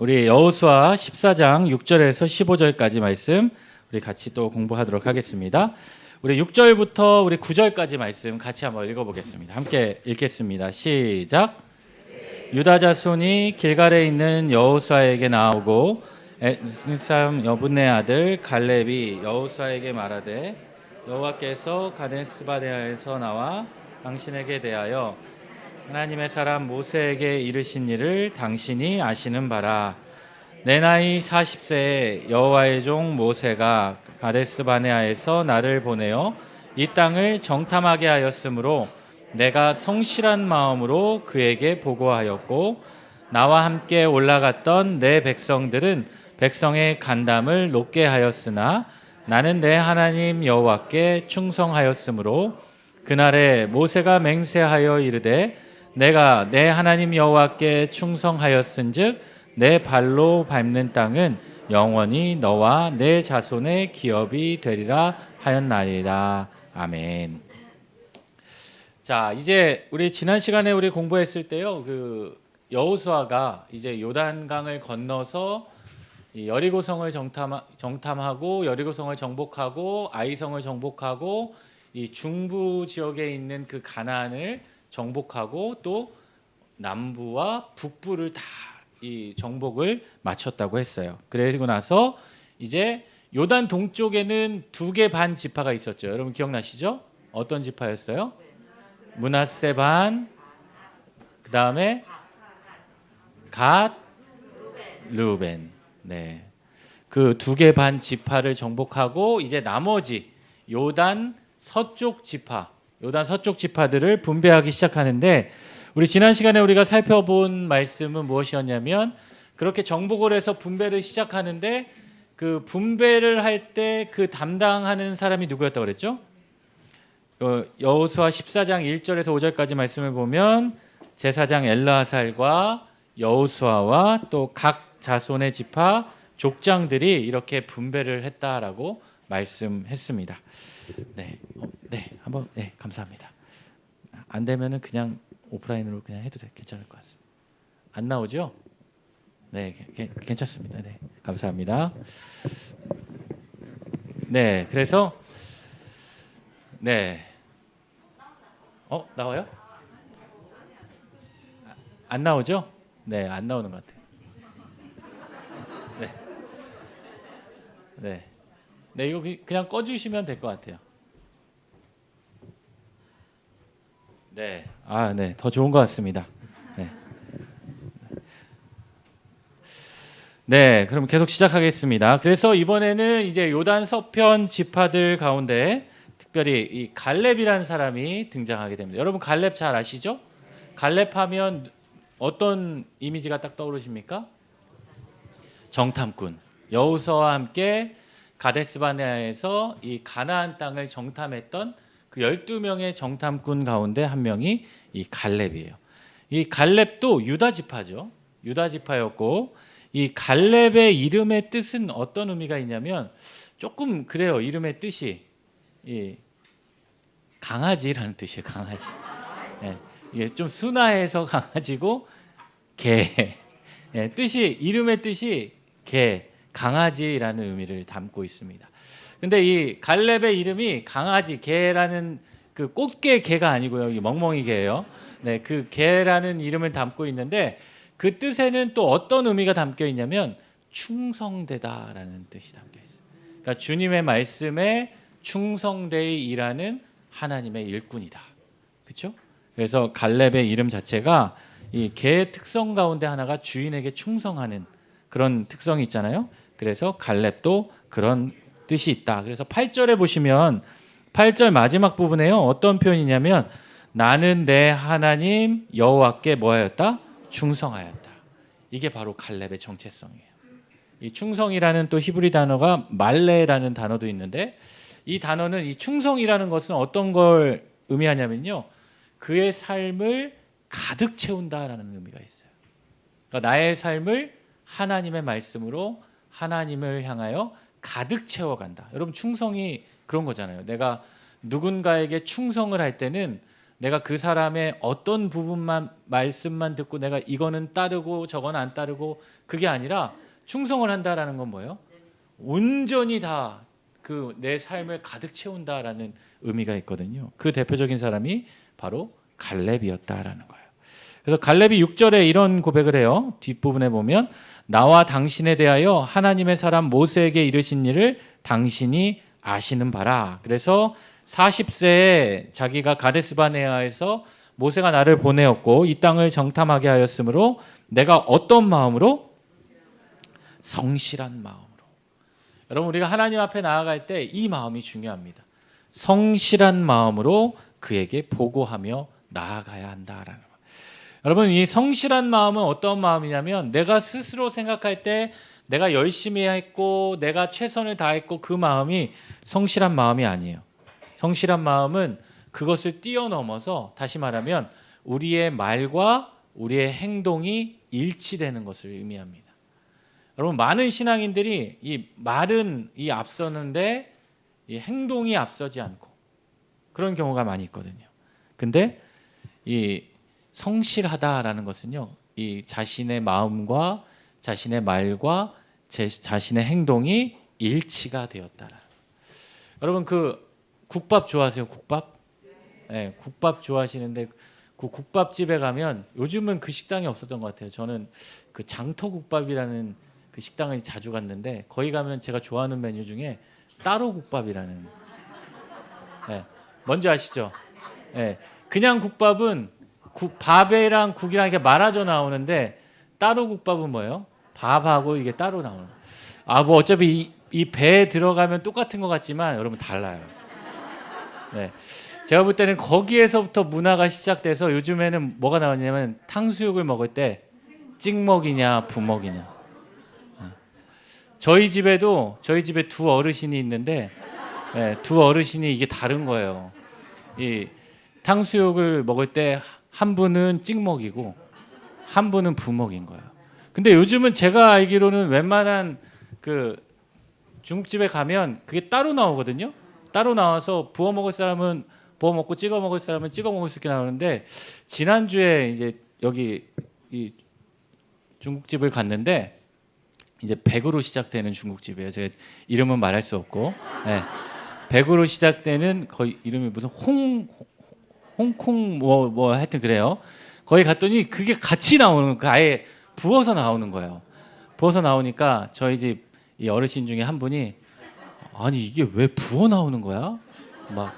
우리 여호수아 14장 6절에서 15절까지 말씀 우리 같이 또 공부하도록 하겠습니다. 우리 6절부터 우리 9절까지 말씀 같이 한번 읽어보겠습니다. 함께 읽겠습니다. 시작. 유다 자손이 길갈에 있는 여호수아에게 나오고 사람 여분네 아들 갈렙이 여호수아에게 말하되 여호와께서 가데스바네아에서 나와 당신에게 대하여 하나님의 사람 모세에게 이르신 일을 당신이 아시는 바라. 내 나이 40세에 여호와의 종 모세가 가데스바네아에서 나를 보내어 이 땅을 정탐하게 하였으므로 내가 성실한 마음으로 그에게 보고하였고 나와 함께 올라갔던 내 백성들은 백성의 간담을 높게 하였으나 나는 내 하나님 여호와께 충성하였으므로 그날에 모세가 맹세하여 이르되 내가 내 하나님 여호와께 충성하였은즉 내 발로 밟는 땅은 영원히 너와 내 자손의 기업이 되리라 하였나이다. 아멘. 자, 이제 우리 지난 시간에 우리 공부했을 때요, 그 여호수아가 이제 요단강을 건너서 이 여리고성을 정탐하고 여리고성을 정복하고 아이성을 정복하고 이 중부 지역에 있는 그 가나안을 정복하고 또 남부와 북부를 다 이 정복을 마쳤다고 했어요. 그리고 나서 이제 요단 동쪽에는 2개 반 지파가 있었죠. 여러분 기억나시죠? 어떤 지파였어요? 므낫세 반, 그 다음에 갓, 르우벤. 네, 그 2개 반 지파를 정복하고 이제 나머지 요단 서쪽 지파들을 분배하기 시작하는데, 우리 지난 시간에 우리가 살펴본 말씀은 무엇이었냐면, 그렇게 정복을 해서 분배를 시작하는데 그 분배를 할 때 그 담당하는 사람이 누구였다고 그랬죠? 여호수아 14장 1절에서 5절까지 말씀을 보면 제사장 엘르아살과 여호수아와 또 각 자손의 지파 족장들이 이렇게 분배를 했다라고 말씀했습니다. 한번 감사합니다. 안 되면은 그냥 오프라인으로 그냥 해도 괜찮을 것 같습니다. 안 나오죠? 네, 괜찮습니다. 네, 감사합니다. 네, 그래서 나와요? 안 나오죠? 네, 안 나오는 것 같아요. 네, 이거 그냥 꺼주시면 될 것 같아요. 네, 더 좋은 것 같습니다. 네, 그럼 계속 시작하겠습니다. 그래서 이번에는 이제 요단 서편 지파들 가운데 특별히 이 갈렙이라는 사람이 등장하게 됩니다. 여러분 갈렙 잘 아시죠? 갈렙하면 어떤 이미지가 딱 떠오르십니까? 정탐꾼. 여호수아와 함께 가데스바네아에서 이 가나안 땅을 정탐했던 그 12명의 정탐꾼 가운데 한 명이 이 갈렙이에요. 이 갈렙도 유다 지파죠. 유다 지파였고, 이 갈렙의 이름의 뜻은 어떤 의미가 있냐면 조금 그래요. 이름의 뜻이 이 강아지라는 뜻이에요. 강아지. 이게 좀 순화해서 강아지고 개. 이름의 뜻이 개, 강아지라는 의미를 담고 있습니다. 근데 이 갈렙의 이름이 강아지, 개라는 그 꽃게 개가 아니고요. 이 멍멍이 개예요. 네, 그 개라는 이름을 담고 있는데 그 뜻에는 또 어떤 의미가 담겨 있냐면 충성되다라는 뜻이 담겨 있어요. 그러니까 주님의 말씀에 충성되이 일하는 하나님의 일꾼이다. 그렇죠? 그래서 갈렙의 이름 자체가 이 개의 특성 가운데 하나가 주인에게 충성하는 그런 특성이 있잖아요. 그래서 갈렙도 그런 뜻이 있다. 그래서 8절에 보시면 8절 마지막 부분에요. 어떤 표현이냐면 나는 내 하나님 여호와께 뭐하였다? 충성하였다. 이게 바로 갈렙의 정체성이에요. 이 충성이라는 또 히브리 단어가 말레라는 단어도 있는데, 이 단어는 이 충성이라는 것은 어떤 걸 의미하냐면요, 그의 삶을 가득 채운다라는 의미가 있어요. 그러니까 나의 삶을 하나님의 말씀으로 하나님을 향하여 가득 채워간다. 여러분 충성이 그런 거잖아요. 내가 누군가에게 충성을 할 때는 내가 그 사람의 어떤 부분만 말씀만 듣고 내가 이거는 따르고 저건 안 따르고 그게 아니라 충성을 한다라는 건 뭐예요? 온전히 다 그 내 삶을 가득 채운다라는 의미가 있거든요. 그 대표적인 사람이 바로 갈렙이었다라는 거예요. 그래서 갈렙이 6절에 이런 고백을 해요. 뒷부분에 보면 나와 당신에 대하여 하나님의 사람 모세에게 이르신 일을 당신이 아시는 바라. 그래서 40세에 자기가 가데스바네아에서 모세가 나를 보내었고 이 땅을 정탐하게 하였으므로 내가 어떤 마음으로? 성실한 마음으로. 여러분 우리가 하나님 앞에 나아갈 때 이 마음이 중요합니다. 성실한 마음으로 그에게 보고하며 나아가야 한다라는 거예요. 여러분 이 성실한 마음은 어떤 마음이냐면 내가 스스로 생각할 때 내가 열심히 했고 내가 최선을 다했고 그 마음이 성실한 마음이 아니에요. 성실한 마음은 그것을 뛰어넘어서 다시 말하면 우리의 말과 우리의 행동이 일치되는 것을 의미합니다. 여러분 많은 신앙인들이 이 말은 이 앞서는데 이 행동이 앞서지 않고 그런 경우가 많이 있거든요. 근데 이 성실하다라는 것은요, 이 자신의 마음과 자신의 말과 자신의 행동이 일치가 되었다라. 여러분 그 국밥 좋아하세요? 국밥? 네, 국밥 좋아하시는데 그 국밥집에 가면 요즘은 그 식당이 없었던 것 같아요. 저는 그 장터국밥이라는 그 식당을 자주 갔는데 거기 가면 제가 좋아하는 메뉴 중에 따로 국밥이라는. 네, 뭔지 아시죠? 네, 그냥 국밥은 밥이랑 국이랑 이렇게 말아져 나오는데 따로 국밥은 뭐예요? 밥하고 이게 따로 나오는. 뭐 어차피 이 배에 들어가면 똑같은 것 같지만 여러분 달라요. 네, 제가 볼 때는 거기에서부터 문화가 시작돼서 요즘에는 뭐가 나왔냐면 탕수육을 먹을 때 찍먹이냐 부먹이냐. 저희 집에 두 어르신이 있는데 두 어르신이 이게 다른 거예요. 이 탕수육을 먹을 때 한 분은 찍먹이고 한 분은 부먹인 거예요. 근데 요즘은 제가 알기로는 웬만한 그 중국집에 가면 그게 따로 나오거든요. 따로 나와서 부어 먹을 사람은 부어 먹고 찍어 먹을 사람은 찍어 먹을 수 있게 나오는데 지난주에 이제 여기 이 중국집을 갔는데 이제 100으로 시작되는 중국집이에요. 제가 이름은 말할 수 없고 100으로 시작되는 거의 이름이 무슨 홍콩 뭐 하여튼 그래요. 거기 갔더니 그게 같이 나오는 거 아예 부어서 나오는 거예요. 부어서 나오니까 저희 집 이 어르신 중에 한 분이 아니 이게 왜 부어 나오는 거야? 막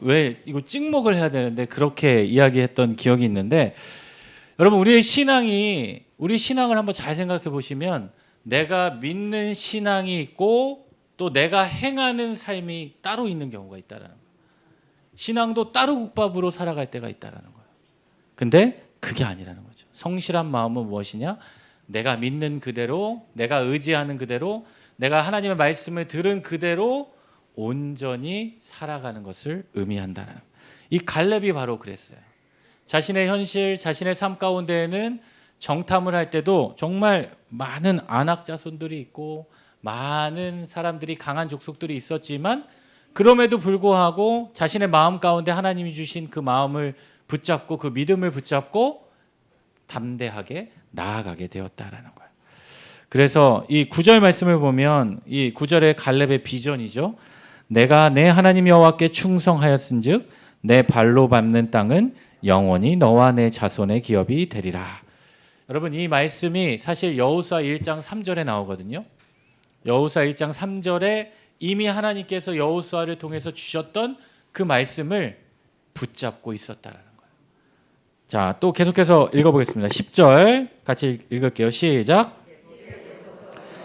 왜 이거 찍먹을 해야 되는데 그렇게 이야기했던 기억이 있는데 여러분 우리 신앙을 한번 잘 생각해 보시면 내가 믿는 신앙이 있고 또 내가 행하는 삶이 따로 있는 경우가 있다라는 거예요. 신앙도 따로 국밥으로 살아갈 때가 있다라는 거예요. 근데 그게 아니라는 거죠. 성실한 마음은 무엇이냐? 내가 믿는 그대로, 내가 의지하는 그대로, 내가 하나님의 말씀을 들은 그대로 온전히 살아가는 것을 의미한다는 거예요. 이 갈렙이 바로 그랬어요. 자신의 현실, 자신의 삶 가운데에는 정탐을 할 때도 정말 많은 안악 자손들이 있고 많은 사람들이 강한 족속들이 있었지만 그럼에도 불구하고 자신의 마음 가운데 하나님이 주신 그 마음을 붙잡고 그 믿음을 붙잡고 담대하게 나아가게 되었다라는 거예요. 그래서 이 9절 말씀을 보면 이 9절의 갈렙의 비전이죠. 내가 내 하나님 여호와께 충성하였은즉 내 발로 밟는 땅은 영원히 너와 내 자손의 기업이 되리라. 여러분 이 말씀이 사실 여호수아 1장 3절에 나오거든요. 여호수아 1장 3절에 이미 하나님께서 여호수아를 통해서 주셨던 그 말씀을 붙잡고 있었다라는 거예요. 자, 또 계속해서 읽어보겠습니다. 10절 같이 읽을게요. 시작.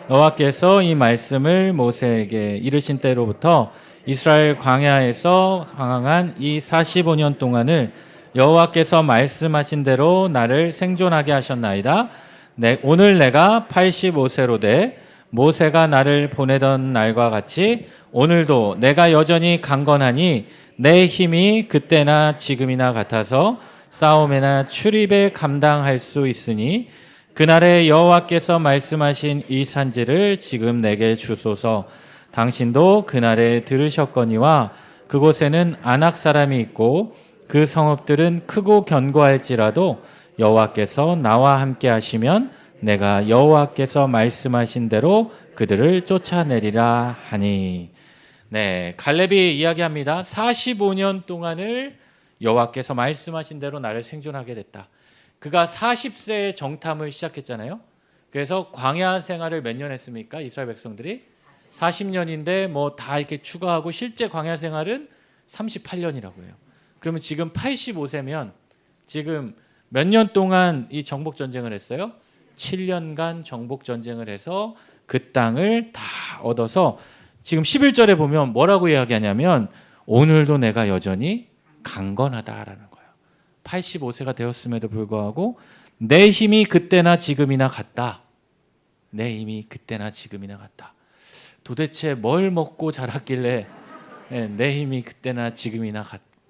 여호와께서 이 말씀을 모세에게 이르신 때로부터 이스라엘 광야에서 방황한 이 45년 동안을 여호와께서 말씀하신 대로 나를 생존하게 하셨나이다. 오늘 내가 85세로 돼 모세가 나를 보내던 날과 같이 오늘도 내가 여전히 강건하니 내 힘이 그때나 지금이나 같아서 싸움에나 출입에 감당할 수 있으니 그날에 여호와께서 말씀하신 이 산지를 지금 내게 주소서. 당신도 그날에 들으셨거니와 그곳에는 아낙 사람이 있고 그 성읍들은 크고 견고할지라도 여호와께서 나와 함께 하시면 내가 여호와께서 말씀하신 대로 그들을 쫓아내리라 하니. 네, 갈렙이 이야기합니다. 45년 동안을 여호와께서 말씀하신 대로 나를 생존하게 됐다. 그가 40세에 정탐을 시작했잖아요. 그래서 광야 생활을 몇 년 했습니까? 이스라엘 백성들이 40년인데 뭐 다 이렇게 추가하고 실제 광야 생활은 38년이라고 해요. 그러면 지금 85세면 지금 몇 년 동안 이 정복 전쟁을 했어요? 7년간 정복 전쟁을 해서 그 땅을 다 얻어서 지금 11절에 보면 뭐라고 이야기하냐면 오늘도 내가 여전히 강건하다라는 거예요. 85세가 되었음에도 불구하고 내 힘이 그때나 지금이나 같다. 내 힘이 그때나 지금이나 같다. 도대체 뭘 먹고 자랐길래 내 힘이 그때나 지금이나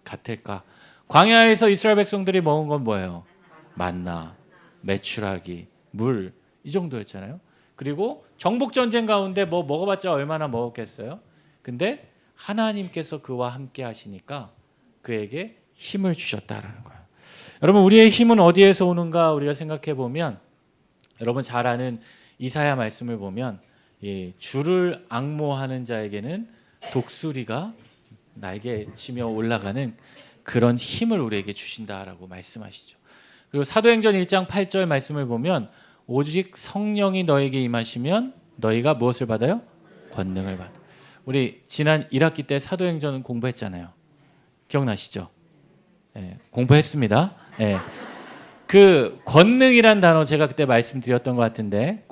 같을까? 광야에서 이스라엘 백성들이 먹은 건 뭐예요? 만나, 메추라기, 물, 이 정도였잖아요. 그리고 정복 전쟁 가운데 뭐 먹어봤자 얼마나 먹었겠어요? 근데 하나님께서 그와 함께 하시니까 그에게 힘을 주셨다라는 거예요. 여러분, 우리의 힘은 어디에서 오는가 우리가 생각해 보면, 여러분 잘 아는 이사야 말씀을 보면 주를 앙모하는 자에게는 독수리가 날개 치며 올라가는 그런 힘을 우리에게 주신다라고 말씀하시죠. 그리고 사도행전 1장 8절 말씀을 보면 오직 성령이 너에게 임하시면 너희가 무엇을 받아요? 권능을 받아. 우리 지난 1학기 때 사도행전 공부했잖아요. 기억나시죠? 네, 공부했습니다. 네. 그 권능이란 단어 제가 그때 말씀드렸던 것 같은데,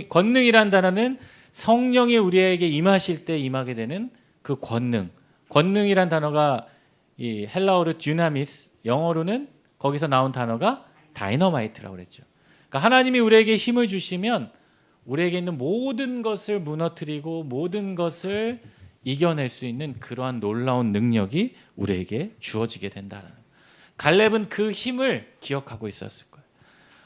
권능이란 단어는 성령이 우리에게 임하실 때 임하게 되는 그 권능. 권능이란 단어가 이 헬라어로 듀나미스, 영어로는 거기서 나온 단어가 다이너마이트라고 그랬죠. 그러니까 하나님이 우리에게 힘을 주시면 우리에게 있는 모든 것을 무너뜨리고 모든 것을 이겨낼 수 있는 그러한 놀라운 능력이 우리에게 주어지게 된다는 거예요. 갈렙은 그 힘을 기억하고 있었을 거예요.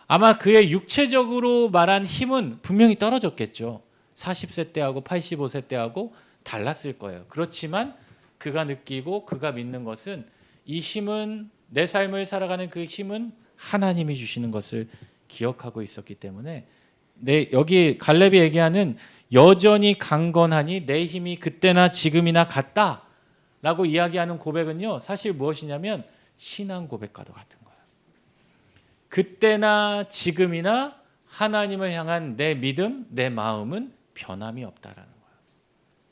아마 그의 육체적으로 말한 힘은 분명히 떨어졌겠죠. 40세 때하고 85세 때하고 달랐을 거예요. 그렇지만 그가 느끼고 그가 믿는 것은 이 힘은, 내 삶을 살아가는 그 힘은 하나님이 주시는 것을 기억하고 있었기 때문에 여기 갈렙이 얘기하는 여전히 강건하니 내 힘이 그때나 지금이나 같다라고 이야기하는 고백은요, 사실 무엇이냐면 신앙 고백과도 같은 거예요. 그때나 지금이나 하나님을 향한 내 믿음, 내 마음은 변함이 없다라는 거예요.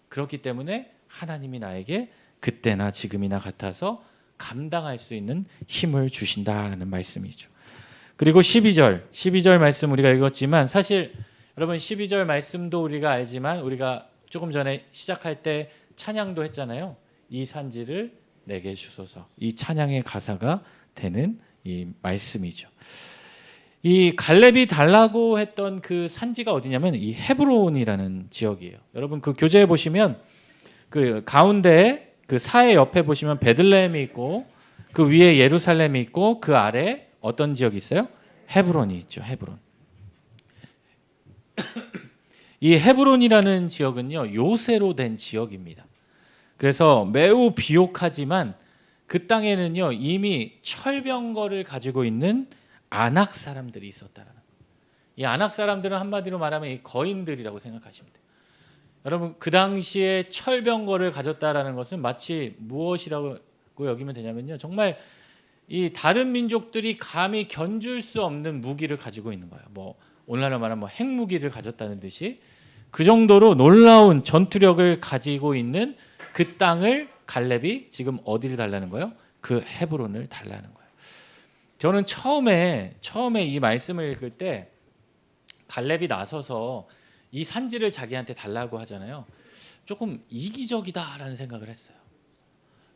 그렇기 때문에 하나님이 나에게 그때나 지금이나 같아서 감당할 수 있는 힘을 주신다는 말씀이죠. 그리고 12절 말씀 우리가 읽었지만, 사실 여러분 12절 말씀도 우리가 알지만 우리가 조금 전에 시작할 때 찬양도 했잖아요. 이 산지를 내게 주소서. 이 찬양의 가사가 되는 이 말씀이죠. 이 갈렙이 달라고 했던 그 산지가 어디냐면 이 헤브론이라는 지역이에요. 여러분 그 교재에 보시면 그 가운데 그 사해 옆에 보시면 베들레헴이 있고 그 위에 예루살렘이 있고 그 아래 어떤 지역이 있어요? 헤브론이 있죠. 헤브론. 이 헤브론이라는 지역은요, 요새로 된 지역입니다. 그래서 매우 비옥하지만 그 땅에는요 이미 철병거를 가지고 있는 아낙 사람들이 있었다는 거예요. 이 아낙 사람들은 한마디로 말하면 이 거인들이라고 생각하시면 돼요. 여러분 그 당시에 철병거를 가졌다라는 것은 마치 무엇이라고 여기면 되냐면요, 정말 이 다른 민족들이 감히 견줄 수 없는 무기를 가지고 있는 거예요. 뭐 오늘날로 말하면 뭐 핵무기를 가졌다는 듯이 그 정도로 놀라운 전투력을 가지고 있는 그 땅을 갈렙이 지금 어디를 달라는 거예요? 그 헤브론을 달라는 거예요. 저는 처음에 이 말씀을 읽을 때 갈렙이 나서서 이 산지를 자기한테 달라고 하잖아요. 조금 이기적이다라는 생각을 했어요.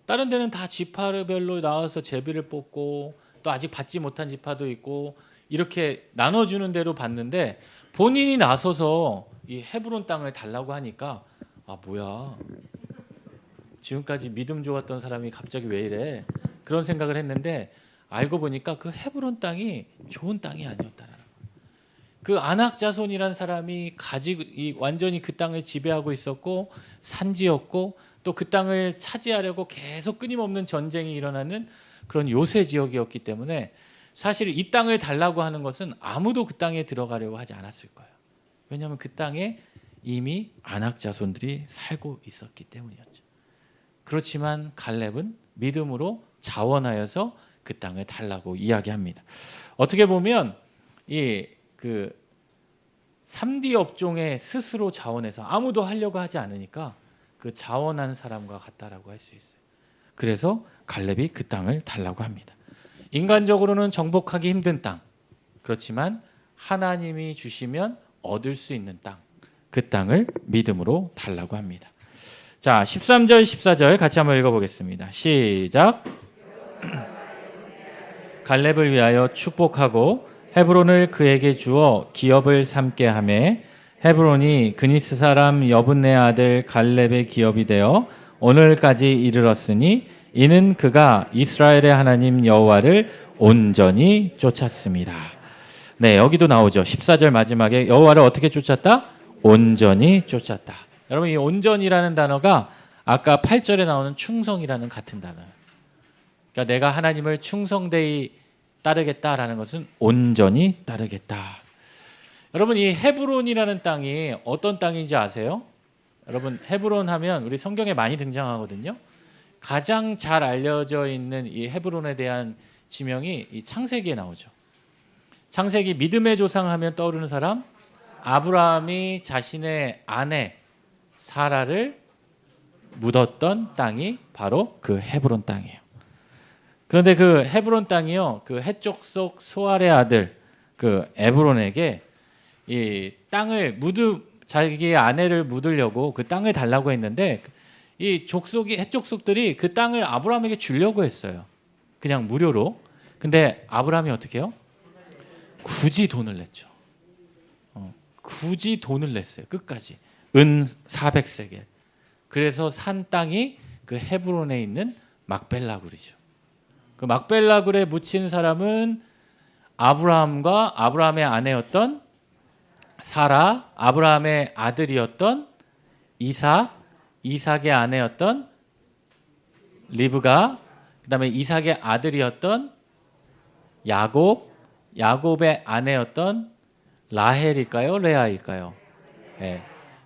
다른 데는 다 지파별로 나와서 제비를 뽑고 또 아직 받지 못한 지파도 있고 이렇게 나눠주는 대로 받는데 본인이 나서서 이 헤브론 땅을 달라고 하니까 아 뭐야, 지금까지 믿음 좋았던 사람이 갑자기 왜 이래, 그런 생각을 했는데 알고 보니까 그 헤브론 땅이 좋은 땅이 아니었다라는 거예요. 그 아낙 자손이란 사람이 가지고 완전히 그 땅을 지배하고 있었고 산지였고 또 그 땅을 차지하려고 계속 끊임없는 전쟁이 일어나는 그런 요새 지역이었기 때문에 사실 이 땅을 달라고 하는 것은 아무도 그 땅에 들어가려고 하지 않았을 거예요. 왜냐하면 그 땅에 이미 아낙 자손들이 살고 있었기 때문이었죠. 그렇지만 갈렙은 믿음으로 자원하여서 그 땅을 달라고 이야기합니다. 어떻게 보면 이 3D 업종에 스스로 자원해서 아무도 하려고 하지 않으니까 그 자원한 사람과 같다라고 할 수 있어요. 그래서 갈렙이 그 땅을 달라고 합니다. 인간적으로는 정복하기 힘든 땅, 그렇지만 하나님이 주시면 얻을 수 있는 땅, 그 땅을 믿음으로 달라고 합니다. 자, 13절 14절 같이 한번 읽어보겠습니다. 시작. 갈렙을 위하여 축복하고 헤브론을 그에게 주어 기업을 삼게 하매 헤브론이 그니스 사람 여분네 아들 갈렙의 기업이 되어 오늘까지 이르렀으니 이는 그가 이스라엘의 하나님 여호와를 온전히 쫓았습니다. 네, 여기도 나오죠. 14절 마지막에 여호와를 어떻게 쫓았다? 온전히 쫓았다. 여러분, 이 온전이라는 단어가 아까 8절에 나오는 충성이라는 같은 단어예요. 그러니까 내가 하나님을 충성되이 따르겠다라는 것은 온전히 따르겠다. 여러분, 이 헤브론이라는 땅이 어떤 땅인지 아세요? 여러분, 헤브론 하면 우리 성경에 많이 등장하거든요. 가장 잘 알려져 있는 이 헤브론에 대한 지명이 이 창세기에 나오죠. 창세기 믿음의 조상 하면 떠오르는 사람, 아브라함이 자신의 아내 사라를 묻었던 땅이 바로 그 헤브론 땅이에요. 그런데 그 헤브론 땅이요, 그 해족속 소알의 아들 그 에브론에게 이 땅을 자기의 아내를 묻으려고 그 땅을 달라고 했는데 이 해족속들이 그 땅을 아브라함에게 주려고 했어요. 그냥 무료로. 근데 아브라함이 어떻게 해요? 굳이 돈을 냈죠. 굳이 돈을 냈어요. 끝까지. 은 400세겔. 그래서 산 땅이 그 헤브론에 있는 막벨라굴이죠. 그 막벨라굴에 묻힌 사람은 아브라함과 아브라함의 아내였던 사라, 아브라함의 아들이었던 이삭, 이삭의 아내였던 리브가, 그다음에 이삭의 아들이었던 야곱, 야곱의 아내였던 라헬일까요? 레아일까요?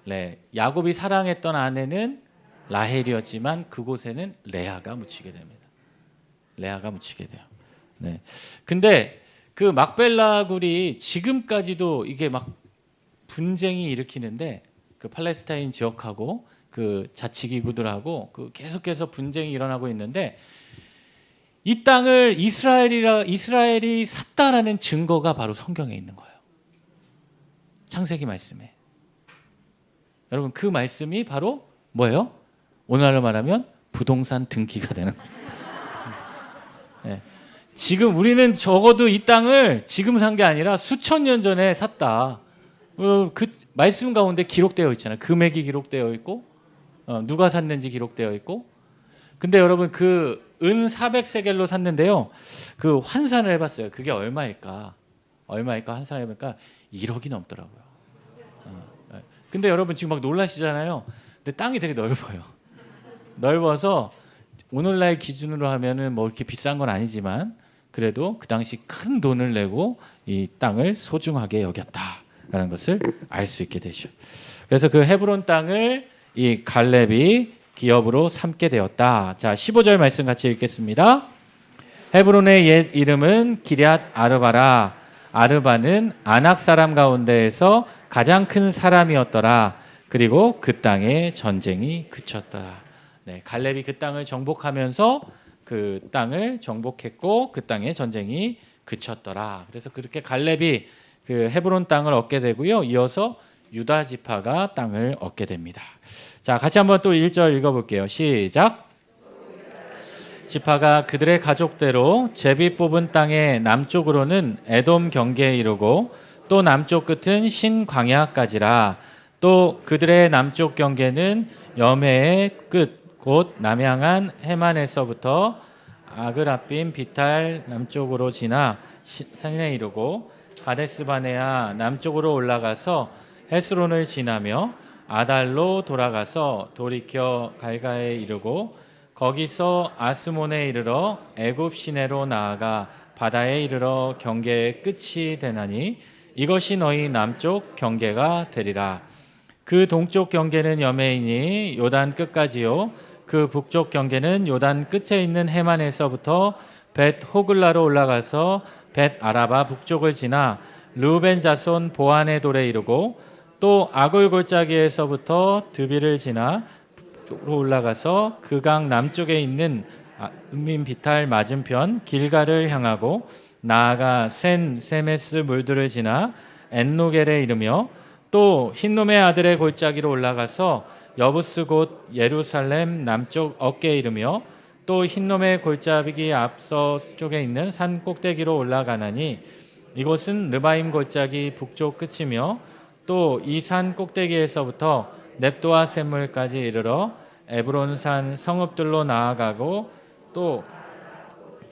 네. 야곱이 사랑했던 아내는 라헬이었지만 그곳에는 레아가 묻히게 됩니다. 레아가 묻히게 돼요. 네. 근데 그 막벨라굴이 지금까지도 이게 막 분쟁이 일으키는데 그 팔레스타인 지역하고 그 자치기구들하고 그 계속해서 분쟁이 일어나고 있는데 이 땅을 이스라엘이 샀다라는 증거가 바로 성경에 있는 거예요. 창세기 말씀에. 여러분, 그 말씀이 바로 뭐예요? 오늘날로 말하면 부동산 등기가 되는 거예요. 네. 지금 우리는 적어도 이 땅을 지금 산 게 아니라 수천 년 전에 샀다. 그 말씀 가운데 기록되어 있잖아요. 금액이 기록되어 있고 누가 샀는지 기록되어 있고. 근데 여러분, 그 은 400세겔로 샀는데요. 그 환산을 해봤어요. 그게 얼마일까 환산을 해보니까 1억이 넘더라고요. 근데 여러분 지금 막 놀라시잖아요. 근데 땅이 되게 넓어요. 넓어서 오늘날 기준으로 하면은 뭐 이렇게 비싼 건 아니지만 그래도 그 당시 큰 돈을 내고 이 땅을 소중하게 여겼다라는 것을 알 수 있게 되죠. 그래서 그 헤브론 땅을 이 갈렙이 기업으로 삼게 되었다. 자, 15절 말씀 같이 읽겠습니다. 헤브론의 옛 이름은 기럇 아르바라. 아르바는 아낙 사람 가운데에서 가장 큰 사람이었더라. 그리고 그 땅에 전쟁이 그쳤더라. 네, 갈렙이 그 땅을 정복하면서 그 땅을 정복했고 그 땅에 전쟁이 그쳤더라. 그래서 그렇게 갈렙이 그 헤브론 땅을 얻게 되고요. 이어서 유다 지파가 땅을 얻게 됩니다. 자, 같이 한번 또 1절 읽어볼게요. 시작. 지파가 그들의 가족대로 제비 뽑은 땅의 남쪽으로는 에돔 경계에 이르고 또 남쪽 끝은 신광야까지라. 또 그들의 남쪽 경계는 여매의 끝 곧 남향한 해만에서부터 아그라빔 비탈 남쪽으로 지나 산에 이르고 가데스바네아 남쪽으로 올라가서 헤스론을 지나며 아달로 돌아가서 돌이켜 갈가에 이르고 거기서 아스몬에 이르러 애굽 시내로 나아가 바다에 이르러 경계의 끝이 되나니 이것이 너희 남쪽 경계가 되리라. 그 동쪽 경계는 여매이니 요단 끝까지요. 그 북쪽 경계는 요단 끝에 있는 해만에서부터 벳 호글라로 올라가서 벳 아라바 북쪽을 지나 르우벤 자손 보안의 돌에 이르고 또 아골 골짜기에서부터 드비를 지나 북쪽으로 올라가서 그 강 남쪽에 있는 은민 비탈 맞은편 길가를 향하고 나아가 센 세메스 물들을 지나 엔노겔에 이르며 또 흰놈의 아들의 골짜기로 올라가서 여부스 곧 예루살렘 남쪽 어깨에 이르며 또 흰놈의 골짜기 앞서 쪽에 있는 산 꼭대기로 올라가나니 이곳은 르바임 골짜기 북쪽 끝이며 또 이 산 꼭대기에서부터 넵도아 샘물까지 이르러 에브론산 성읍들로 나아가고 또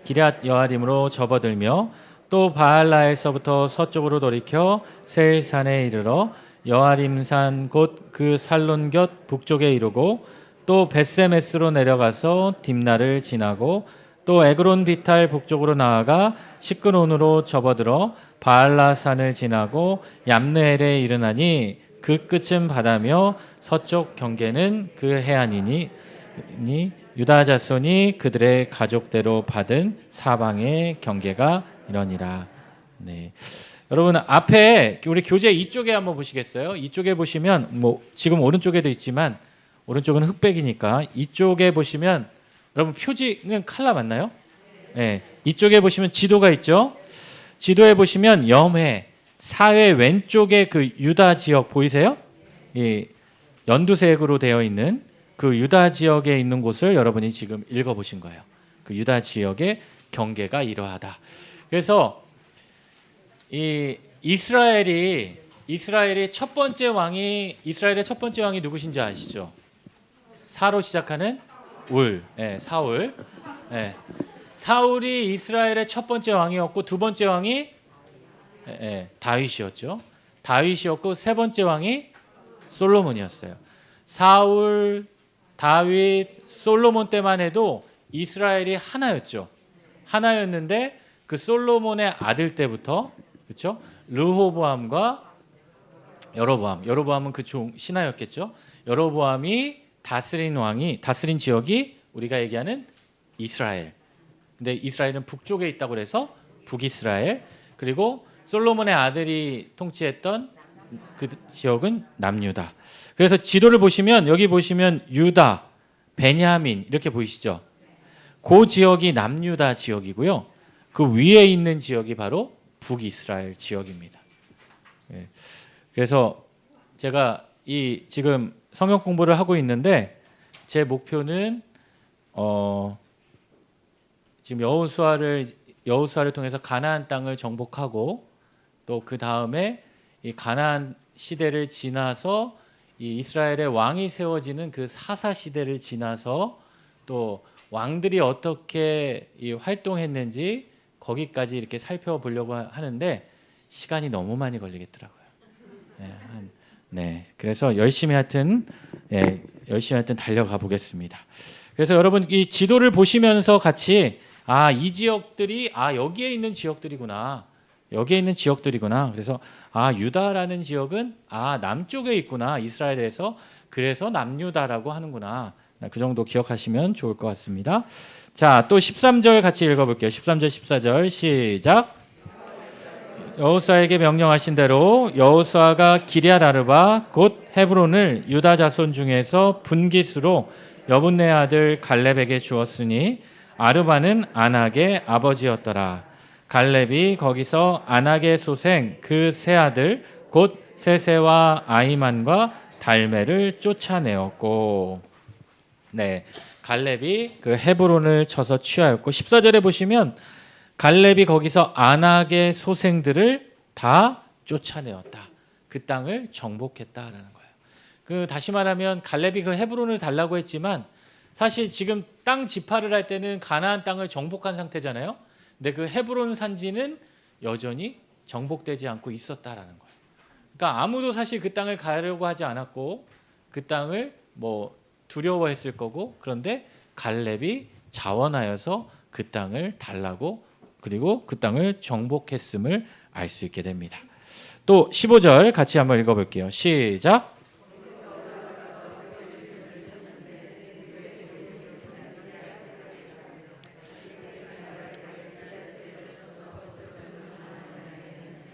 기럇 여아림으로 접어들며 또 바알라에서부터 서쪽으로 돌이켜 세일산에 이르러 여아림산 곧 그 살론 곁 북쪽에 이르고 또 벳세메스로 내려가서 딥나를 지나고 또 에그론 비탈 북쪽으로 나아가 시크론으로 접어들어 바알라산을 지나고 얌느엘에 이르나니 그 끝은 바다며 서쪽 경계는 그 해안이니 유다 자손이 그들의 가족대로 받은 사방의 경계가 이러니라. 네. 여러분 앞에 우리 교재 이쪽에 한번 보시겠어요? 이쪽에 보시면 뭐 지금 오른쪽에도 있지만 오른쪽은 흑백이니까 이쪽에 보시면 여러분 표지는 칼라 맞나요? 네. 이쪽에 보시면 지도가 있죠. 지도에 보시면 염해 사회 왼쪽에 그 유다 지역 보이세요? 이 연두색으로 되어 있는 그 유다 지역에 있는 곳을 여러분이 지금 읽어보신 거예요. 그 유다 지역의 경계가 이러하다. 그래서 이 이스라엘의 첫 번째 왕이 누구신지 아시죠? 사로 시작하는 울, 사울. 사울이 이스라엘의 첫 번째 왕이었고 두 번째 왕이 다윗이었죠. 다윗이었고 세 번째 왕이 솔로몬이었어요. 사울, 다윗, 솔로몬 때만 해도 이스라엘이 하나였죠. 하나였는데 그 솔로몬의 아들 때부터 그렇죠? 르호보암과 여로보암은 그 신하였겠죠. 여로보암이 다스린 지역이 우리가 얘기하는 이스라엘. 근데 이스라엘은 북쪽에 있다고 그래서 북이스라엘. 그리고 솔로몬의 아들이 통치했던 그 지역은 남유다. 그래서 지도를 보시면 여기 보시면 유다, 베냐민 이렇게 보이시죠? 그 지역이 남유다 지역이고요. 그 위에 있는 지역이 바로 북이스라엘 지역입니다. 그래서 제가 이 지금 성경 공부를 하고 있는데 제 목표는 지금 여호수아를 통해서 가나안 땅을 정복하고 또 그 다음에 이 가나안 시대를 지나서 이 이스라엘의 왕이 세워지는 그 사사 시대를 지나서 또 왕들이 어떻게 활동했는지 거기까지 이렇게 살펴보려고 하는데 시간이 너무 많이 걸리겠더라고요. 그래서 열심히 하여튼 달려가 보겠습니다. 그래서 여러분 이 지도를 보시면서 같이 이 지역들이 여기에 있는 지역들이구나. 그래서 유다라는 지역은 남쪽에 있구나. 이스라엘에서 그래서 남유다라고 하는구나. 그 정도 기억하시면 좋을 것 같습니다. 자, 또 13절 같이 읽어볼게요. 13절 14절 시작. 여호수아에게 명령하신 대로 여호수아가 기럇 아르바 곧 헤브론을 유다 자손 중에서 분깃으로 여분네 아들 갈렙에게 주었으니 아르바는 아낙의 아버지였더라. 갈렙이 거기서 아낙의 소생 그 세 아들 곧 세세와 아이만과 달메를 쫓아내었고, 갈렙이 그 헤브론을 쳐서 취하였고 14절에 보시면 갈렙이 거기서 아낙의 소생들을 다 쫓아내었다. 그 땅을 정복했다라는 거예요. 그 다시 말하면 갈렙이 그 헤브론을 달라고 했지만 사실 지금 땅 지파를 할 때는 가나안 땅을 정복한 상태잖아요. 근데 그 헤브론 산지는 여전히 정복되지 않고 있었다라는 거예요. 그러니까 아무도 사실 그 땅을 가려고 하지 않았고 그 땅을 두려워했을 거고, 그런데 갈렙이 자원하여서 그 땅을 달라고 그리고 그 땅을 정복했음을 알 수 있게 됩니다. 또 15절 같이 한번 읽어볼게요. 시작.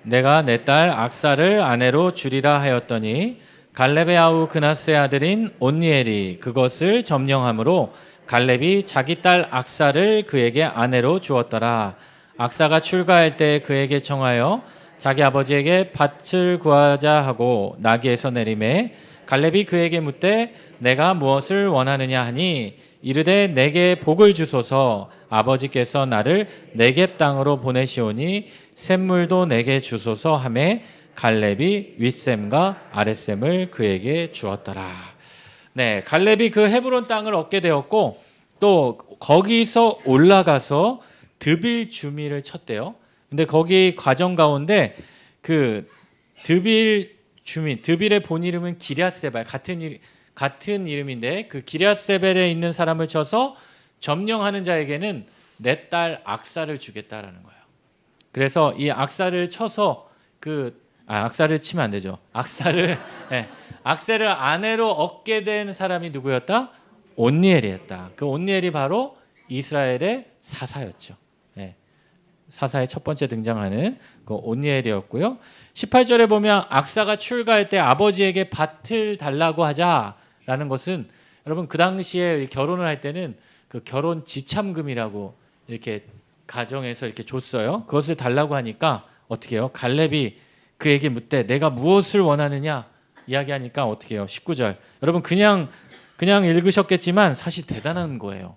내가 내 딸 악사를 아내로 주리라 하였더니 갈렙의 아우 그나스의 아들인 온니엘이 그것을 점령함으로 갈렙이 자기 딸 악사를 그에게 아내로 주었더라. 악사가 출가할 때 그에게 청하여 자기 아버지에게 밭을 구하자 하고 나귀에서 내리매 갈렙이 그에게 묻되 내가 무엇을 원하느냐 하니 이르되 내게 복을 주소서 아버지께서 나를 네겝 땅으로 보내시오니 샘물도 내게 주소서 하매 갈렙이 윗샘과 아랫샘을 그에게 주었더라. 네, 갈렙이 그 헤브론 땅을 얻게 되었고 또 거기서 올라가서 드빌 주미를 쳤대요. 근데 거기 과정 가운데 그 드빌 주미, 드빌의 본 이름은 기럇세발 같은 이름인데 그 기럇세벨에 있는 사람을 쳐서 점령하는 자에게는 내 딸 악사를 주겠다라는 거예요. 그래서 이 악사를 쳐서 악사를 치면 안 되죠. 악사를 아내로 얻게 된 사람이 누구였다? 온니엘이었다. 그 온니엘이 바로 이스라엘의 사사였죠. 사사의 첫 번째 등장하는 그 온니엘이었고요. 18절에 보면 악사가 출가할 때 아버지에게 밭을 달라고 하자라는 것은 여러분 그 당시에 결혼을 할 때는 그 결혼 지참금이라고 이렇게 가정에서 이렇게 줬어요. 그것을 달라고 하니까 어떻게 해요? 갈렙이 그에게 묻되 내가 무엇을 원하느냐 이야기하니까 어떻게 해요? 19절. 여러분 그냥 읽으셨겠지만 사실 대단한 거예요.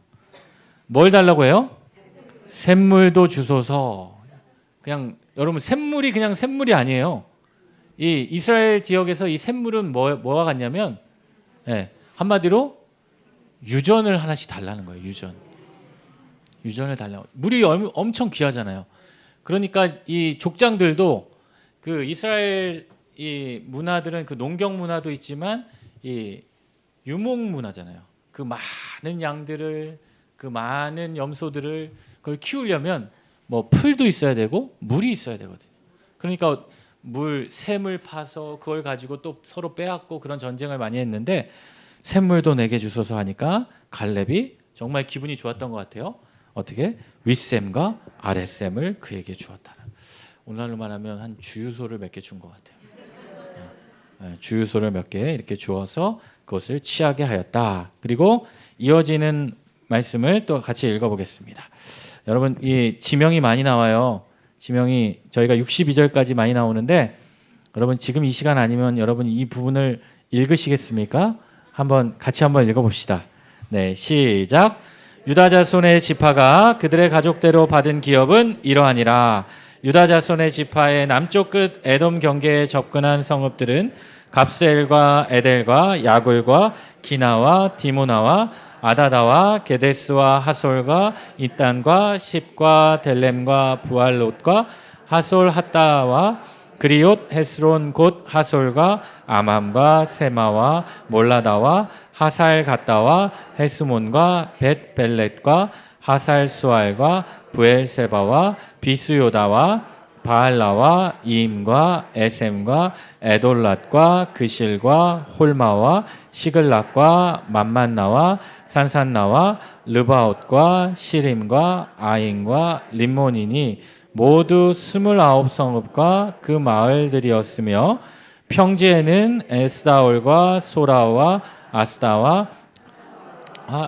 뭘 달라고 해요? 샘물도 주소서. 그냥 여러분 샘물이 그냥 샘물이 아니에요. 이 이스라엘 지역에서 이 샘물은 뭐와 같냐면 한마디로 유전을 하나씩 달라는 거예요. 유전을 달라고. 물이 엄청 귀하잖아요. 그러니까 이 족장들도 그 이스라엘 이 문화들은 그 농경 문화도 있지만 이 유목 문화잖아요. 그 많은 양들을 그 많은 염소들을 그걸 키우려면 뭐 풀도 있어야 되고 물이 있어야 되거든요. 그러니까 샘을 파서 그걸 가지고 또 서로 빼앗고 그런 전쟁을 많이 했는데 샘물도 내게 주소서 하니까 갈렙이 정말 기분이 좋았던 것 같아요. 어떻게? 윗샘과 아랫샘을 그에게 주었다. 오늘날로 말하면 한 주유소를 몇 개 준 것 같아요. 주유소를 몇 개 이렇게 주어서 그것을 취하게 하였다. 그리고 이어지는 말씀을 또 같이 읽어보겠습니다. 여러분 이 지명이 많이 나와요. 지명이 저희가 62절까지 많이 나오는데 여러분 지금 이 시간 아니면 여러분 이 부분을 읽으시겠습니까? 같이 한번 읽어봅시다. 네, 시작. 유다 자손의 지파가 그들의 가족대로 받은 기업은 이러하니라. 유다 자손의 지파의 남쪽 끝 에돔 경계에 접근한 성읍들은 갑스엘과 에델과 야굴과 기나와 디모나와 아다다와 게데스와 하솔과 이단과 십과 델렘과 부알롯과 하솔 핫다와 그리옷 헤스론 곧 하솔과 아맘과 세마와 몰라다와 하살 갓다와 헤스몬과 벳벨렛과 하살 수알과 부엘세바와 비스요다와 바알라와 이임과 에셈과 에돌랏과 그실과 홀마와 시글락과 맘만나와 산산나와 르바옷과 시림과 아인과 림몬이니 모두 29성읍과 그 마을들이었으며 평지에는 에스다올과 소라와 아스다와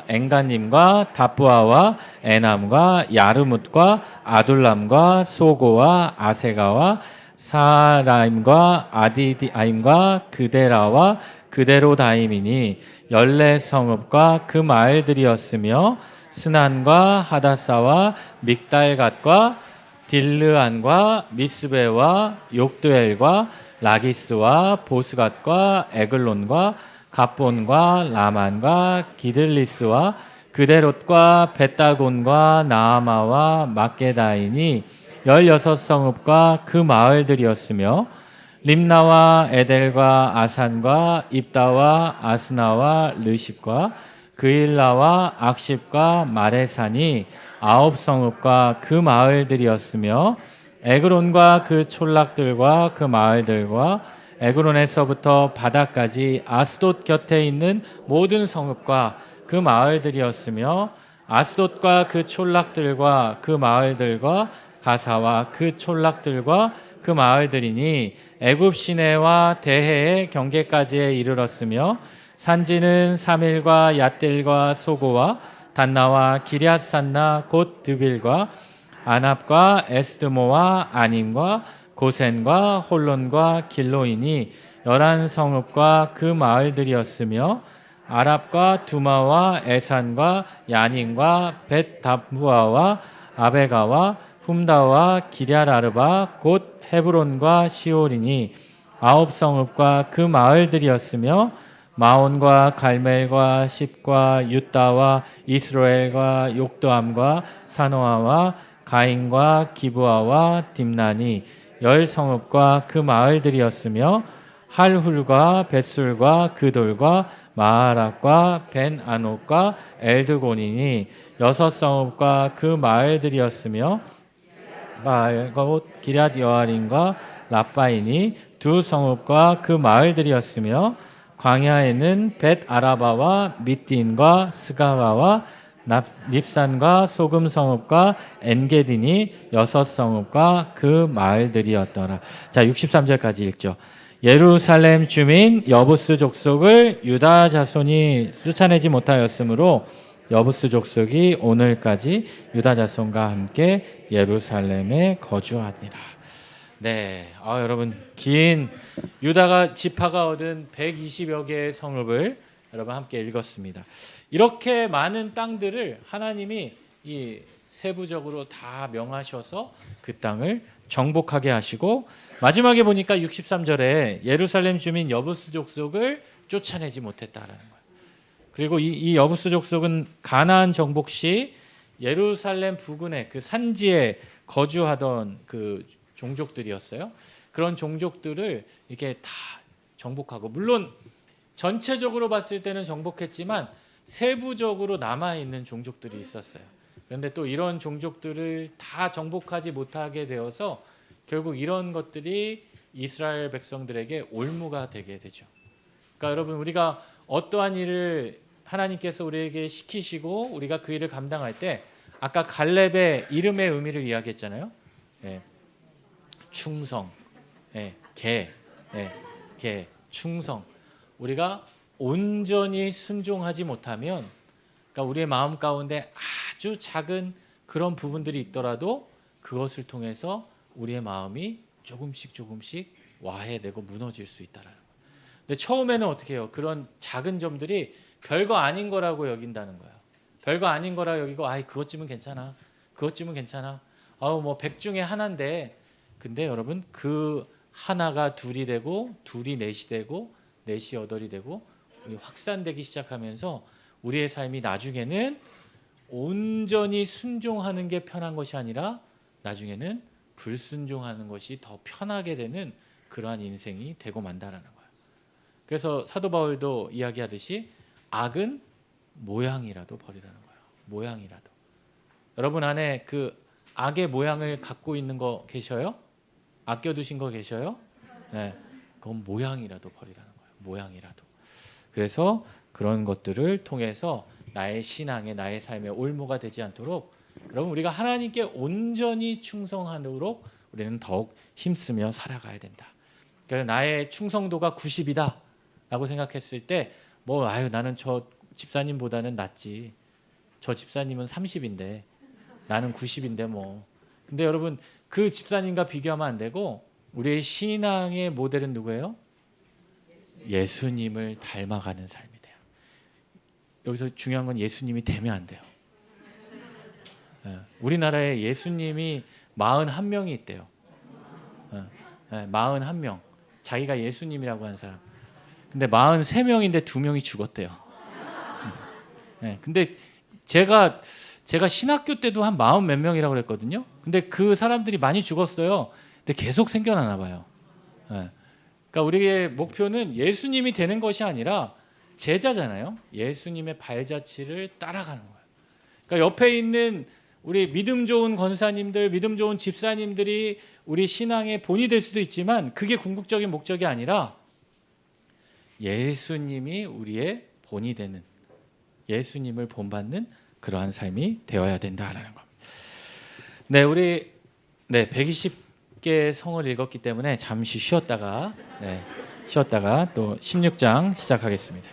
엔가님과 다부아와 에남과 야르뭇과 아둘람과 소고와 아세가와 사라임과 아디아임과 그데라와 그데로다임이니 14성읍과 그 마을들이었으며 스난과 하다사와 믹달갓과 딜르안과 미스베와 욕두엘과 라기스와 보스갓과 에글론과 갑본과 라만과 기들리스와 그데롯과 벳다곤과 나아마와 막게다인이 16성읍과 그 마을들이었으며 림나와 에델과 아산과 입다와 아스나와 르십과 그일라와 악십과 마레산이 9성읍과 그 마을들이었으며 에그론과 그 촌락들과 그 마을들과 에그론에서부터 바다까지 아스돗 곁에 있는 모든 성읍과 그 마을들이었으며 아스돗과 그 촌락들과 그 마을들과 가사와 그 촌락들과 그 마을들이니 애굽 시내와 대해의 경계까지에 이르렀으며 산지는 사밀과 얏딜과 소고와 단나와 기럇산나 곧 드빌과 아납과 에스드모와 아님과 고센과 홀론과 길로이니 11성읍과 그 마을들이었으며 아랍과 두마와 에산과 야닌과 벳다부아와 아베가와 훔다와 기럇아르바 곧 헤브론과 시올이니 9성읍과 그 마을들이었으며 마온과 갈멜과 십과 유다와 이스라엘과 욕도암과 사노아와 가인과 기브아와 딥나니 10성읍과 그 마을들이었으며 할훌과 벳술과 그돌과 마하락과 벤 아녹과 엘드곤이니 6성읍과 그 마을들이었으며 마을곧 기럇 여아림과 라빠이니 2성읍과 그 마을들이었으며 광야에는 벳 아라바와 미딘과 스가가와 닙산과 소금 성읍과 엔게디니 6성읍과 그 마을들이었더라. 자, 63절까지 읽죠. 예루살렘 주민 여부스 족속을 유다 자손이 쫓아내지 못하였으므로 여부스 족속이 오늘까지 유다 자손과 함께 예루살렘에 거주하니라. 네, 여러분 긴 유다가 지파가 얻은 120여 개의 성읍을 여러분 함께 읽었습니다. 이렇게 많은 땅들을 하나님이 이 세부적으로 다 명하셔서 그 땅을 정복하게 하시고 마지막에 보니까 63절에 예루살렘 주민 여부스 족속을 쫓아내지 못했다라는 거예요. 그리고 이 여부스 족속은 가나안 정복 시 예루살렘 부근의 그 산지에 거주하던 그 종족들이었어요. 그런 종족들을 이렇게 다 정복하고, 물론 전체적으로 봤을 때는 정복했지만 세부적으로 남아있는 종족들이 있었어요. 그런데 또 이런 종족들을 다 정복하지 못하게 되어서 결국 이런 것들이 이스라엘 백성들에게 올무가 되게 되죠. 그러니까 여러분, 우리가 어떠한 일을 하나님께서 우리에게 시키시고 우리가 그 일을 감당할 때, 아까 갈렙의 이름의 의미를 이야기했잖아요. 충성, 개, 충성. 우리가 온전히 순종하지 못하면, 그러니까 우리의 마음 가운데 아주 작은 그런 부분들이 있더라도 그것을 통해서 우리의 마음이 조금씩 와해되고 무너질 수 있다라는 거예요. 근데 처음에는 어떻게 해요? 그런 작은 점들이 별거 아닌 거라고 여긴다는 거예요. 별거 아닌 거라 여기고, 그것쯤은 괜찮아. 그것쯤은 괜찮아. 뭐 100 중에 하나인데, 근데 여러분 그 하나가 둘이 되고, 둘이 넷이 되고, 넷이 여덟이 되고 확산되기 시작하면서 우리의 삶이 나중에는 온전히 순종하는 게 편한 것이 아니라 나중에는 불순종하는 것이 더 편하게 되는 그러한 인생이 되고 만다라는 거예요. 그래서 사도 바울도 이야기하듯이 악은 모양이라도 버리라는 거예요. 모양이라도. 여러분 안에 그 악의 모양을 갖고 있는 거 계셔요? 아껴두신 거 계셔요? 네, 그건 모양이라도 버리라는 거예요. 모양이라도. 그래서 그런 것들을 통해서 나의 신앙에, 나의 삶에 올무가 되지 않도록, 여러분 우리가 하나님께 온전히 충성하도록 우리는 더욱 힘쓰며 살아가야 된다. 그래서 나의 충성도가 90이다 라고 생각했을 때 나는 저 집사님보다는 낫지, 저 집사님은 30인데 나는 90인데 근데 여러분 그 집사님과 비교하면 안 되고, 우리의 신앙의 모델은 누구예요? 예수님을 닮아가는 삶이 돼요. 여기서 중요한 건 예수님이 되면 안 돼요. 우리나라에 예수님이 41명이 있대요. 41명. 자기가 예수님이라고 하는 사람. 근데 43명인데 2명이 죽었대요. 근데 제가 신학교 때도 한 40 몇 명이라고 그랬거든요. 근데 그 사람들이 많이 죽었어요. 근데 계속 생겨나나 봐요. 그러니까 우리의 목표는 예수님이 되는 것이 아니라 제자잖아요. 예수님의 발자취를 따라가는 거예요. 그러니까 옆에 있는 우리 믿음 좋은 권사님들, 믿음 좋은 집사님들이 우리 신앙의 본이 될 수도 있지만 그게 궁극적인 목적이 아니라 예수님이 우리의 본이 되는, 예수님을 본받는 그러한 삶이 되어야 된다라는 겁니다. 네, 우리 120개 성을 읽었기 때문에 잠시 쉬었다가 또 16장 시작하겠습니다.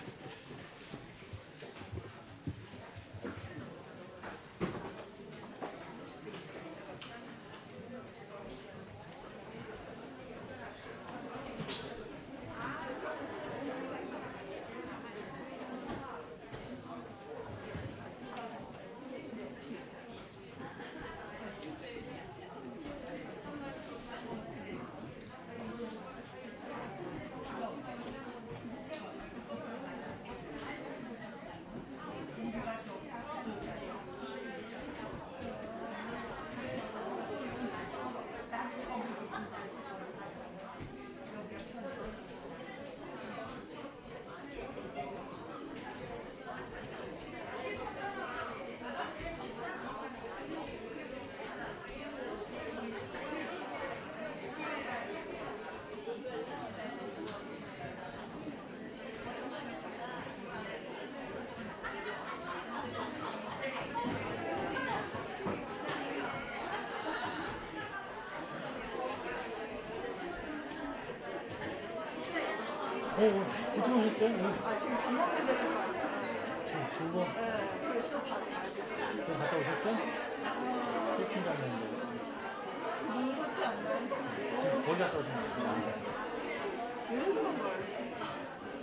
지금 오셨어요? 지금 밥 먹는 데서 왔어요. 지금 두 번. 그래서 또 밥을 그럼 갔다 오셨어요? 치킨 갔는데 먹지 않나요? 지금 거기 갔다 오신 거예요? 왜 그런 걸?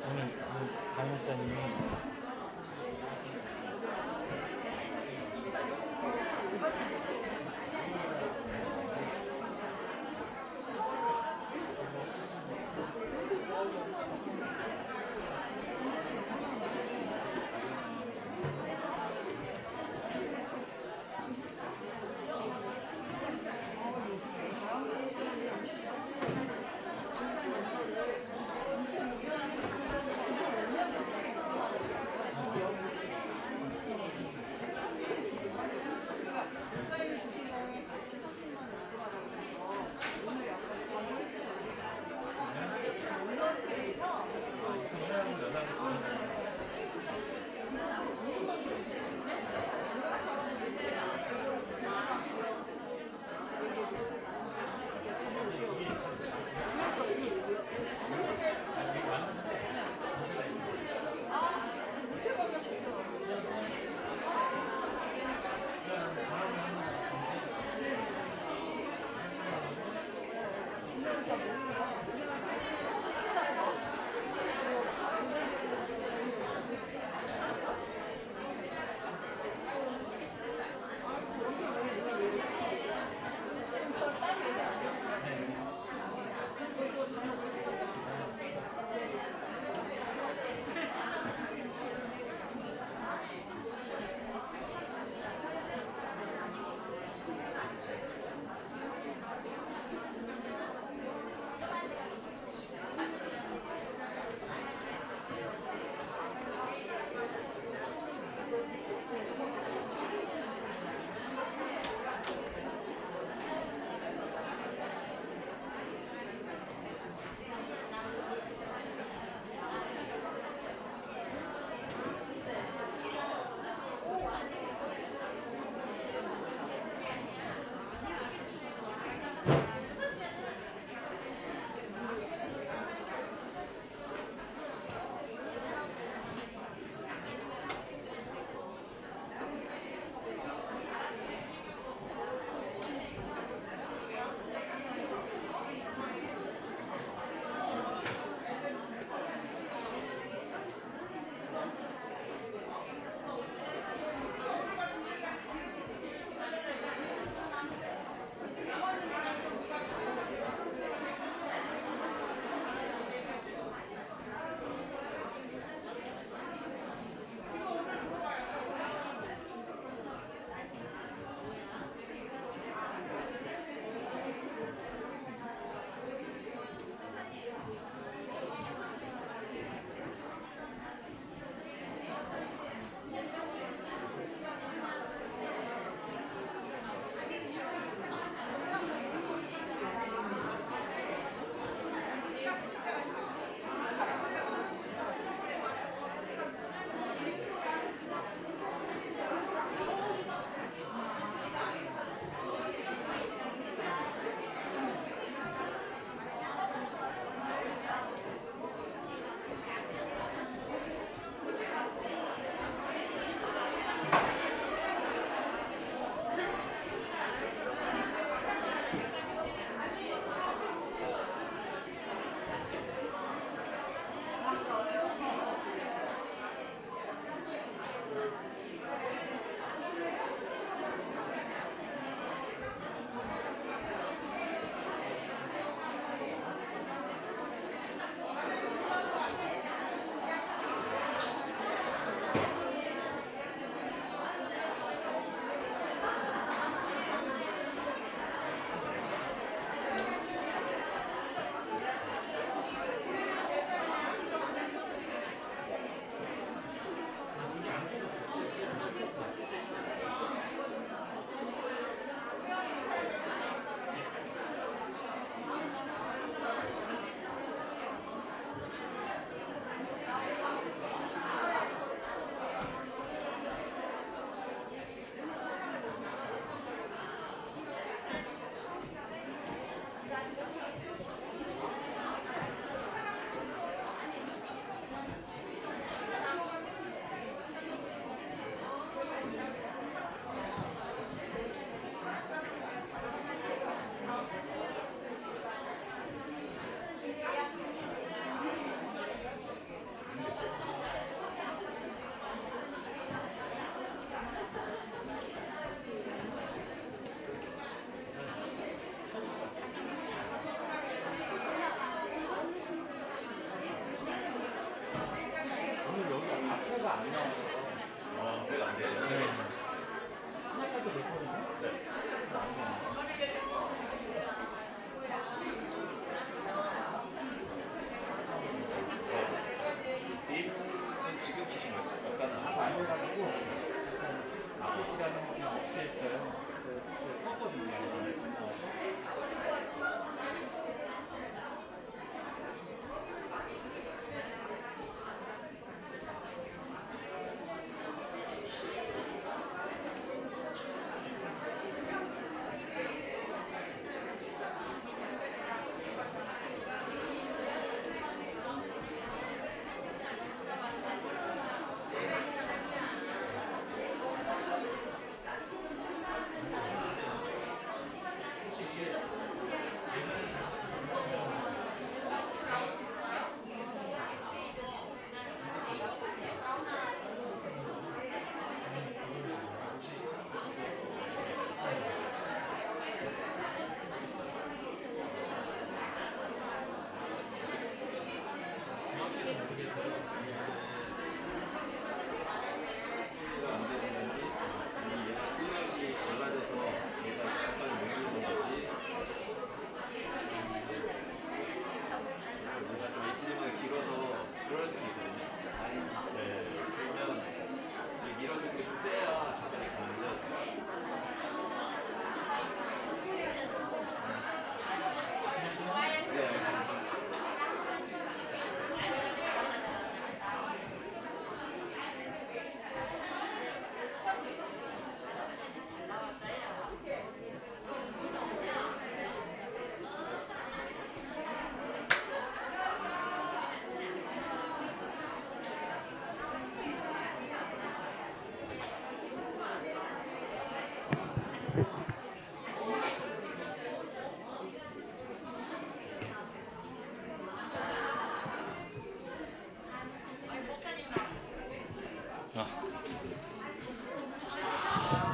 오늘 그 강 목사님이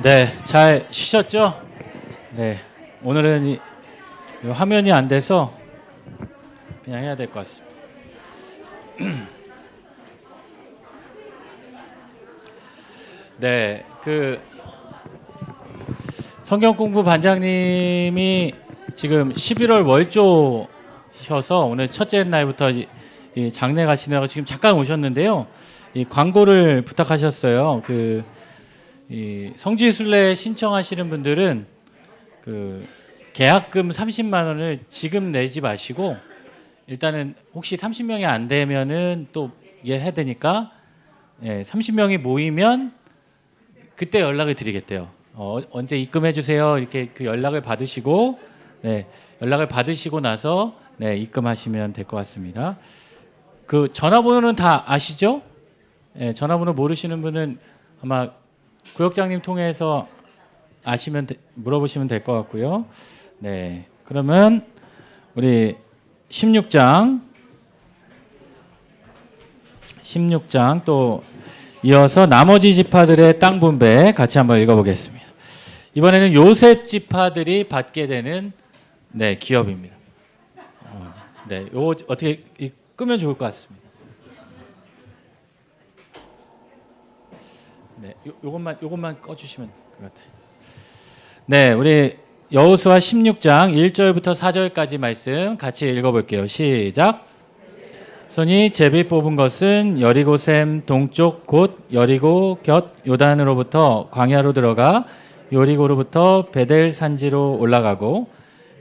네, 잘 쉬셨죠? 네, 오늘은 이 화면이 안 돼서 그냥 해야 될 것 같습니다. 네, 그 성경 공부 반장님이 지금 11월 월조셔서 오늘 첫째 날부터 이 장례 가시느라고 지금 잠깐 오셨는데요. 이 광고를 부탁하셨어요. 이 성지순례 신청하시는 분들은 그 계약금 30만 원을 지금 내지 마시고 일단은 혹시 30명이 안 되면은 또 이게 해야 되니까 30명이 모이면 그때 연락을 드리겠대요. 언제 입금해 주세요. 이렇게 그 연락을 받으시고 연락을 받으시고 나서 입금하시면 될 것 같습니다. 그 전화번호는 다 아시죠? 전화번호 모르시는 분은 아마 구역장님 통해서 물어보시면 될 것 같고요. 네, 그러면 우리 16장 또 이어서 나머지 지파들의 땅 분배 같이 한번 읽어보겠습니다. 이번에는 요셉 지파들이 받게 되는 기업입니다. 요거 어떻게 끄면 좋을 것 같습니다. 요것만 꺼주시면 될 것 같아요. 네, 우리 여호수아 16장 1절부터 4절까지 말씀 같이 읽어볼게요. 시작. 손이 제비 뽑은 것은 여리고샘 동쪽 곧 여리고 곁 요단으로부터 광야로 들어가 여리고로부터 베델 산지로 올라가고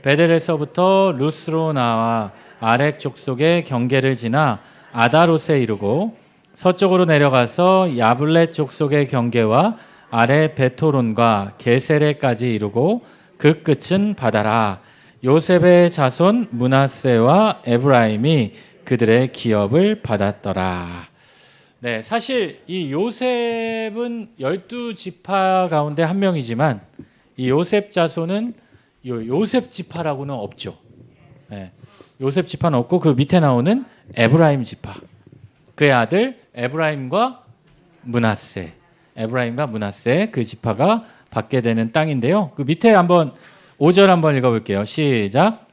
베델에서부터 루스로 나와 아렉 족속의 경계를 지나 아다롯에 이르고 서쪽으로 내려가서 야블렛 족속의 경계와 아래 베토론과 게세레까지 이르고 그 끝은 바다라. 요셉의 자손 므낫세와 에브라임이 그들의 기업을 받았더라. 네, 사실 이 요셉은 12지파 가운데 한 명이지만 이 요셉 자손은 요셉 지파라고는 없죠. 요셉 지파는 없고 그 밑에 나오는 에브라임 지파. 그의 아들 에브라임과 므낫세 그 지파가 받게 되는 땅인데요. 그 밑에 한번 5절 한번 읽어볼게요. 시작.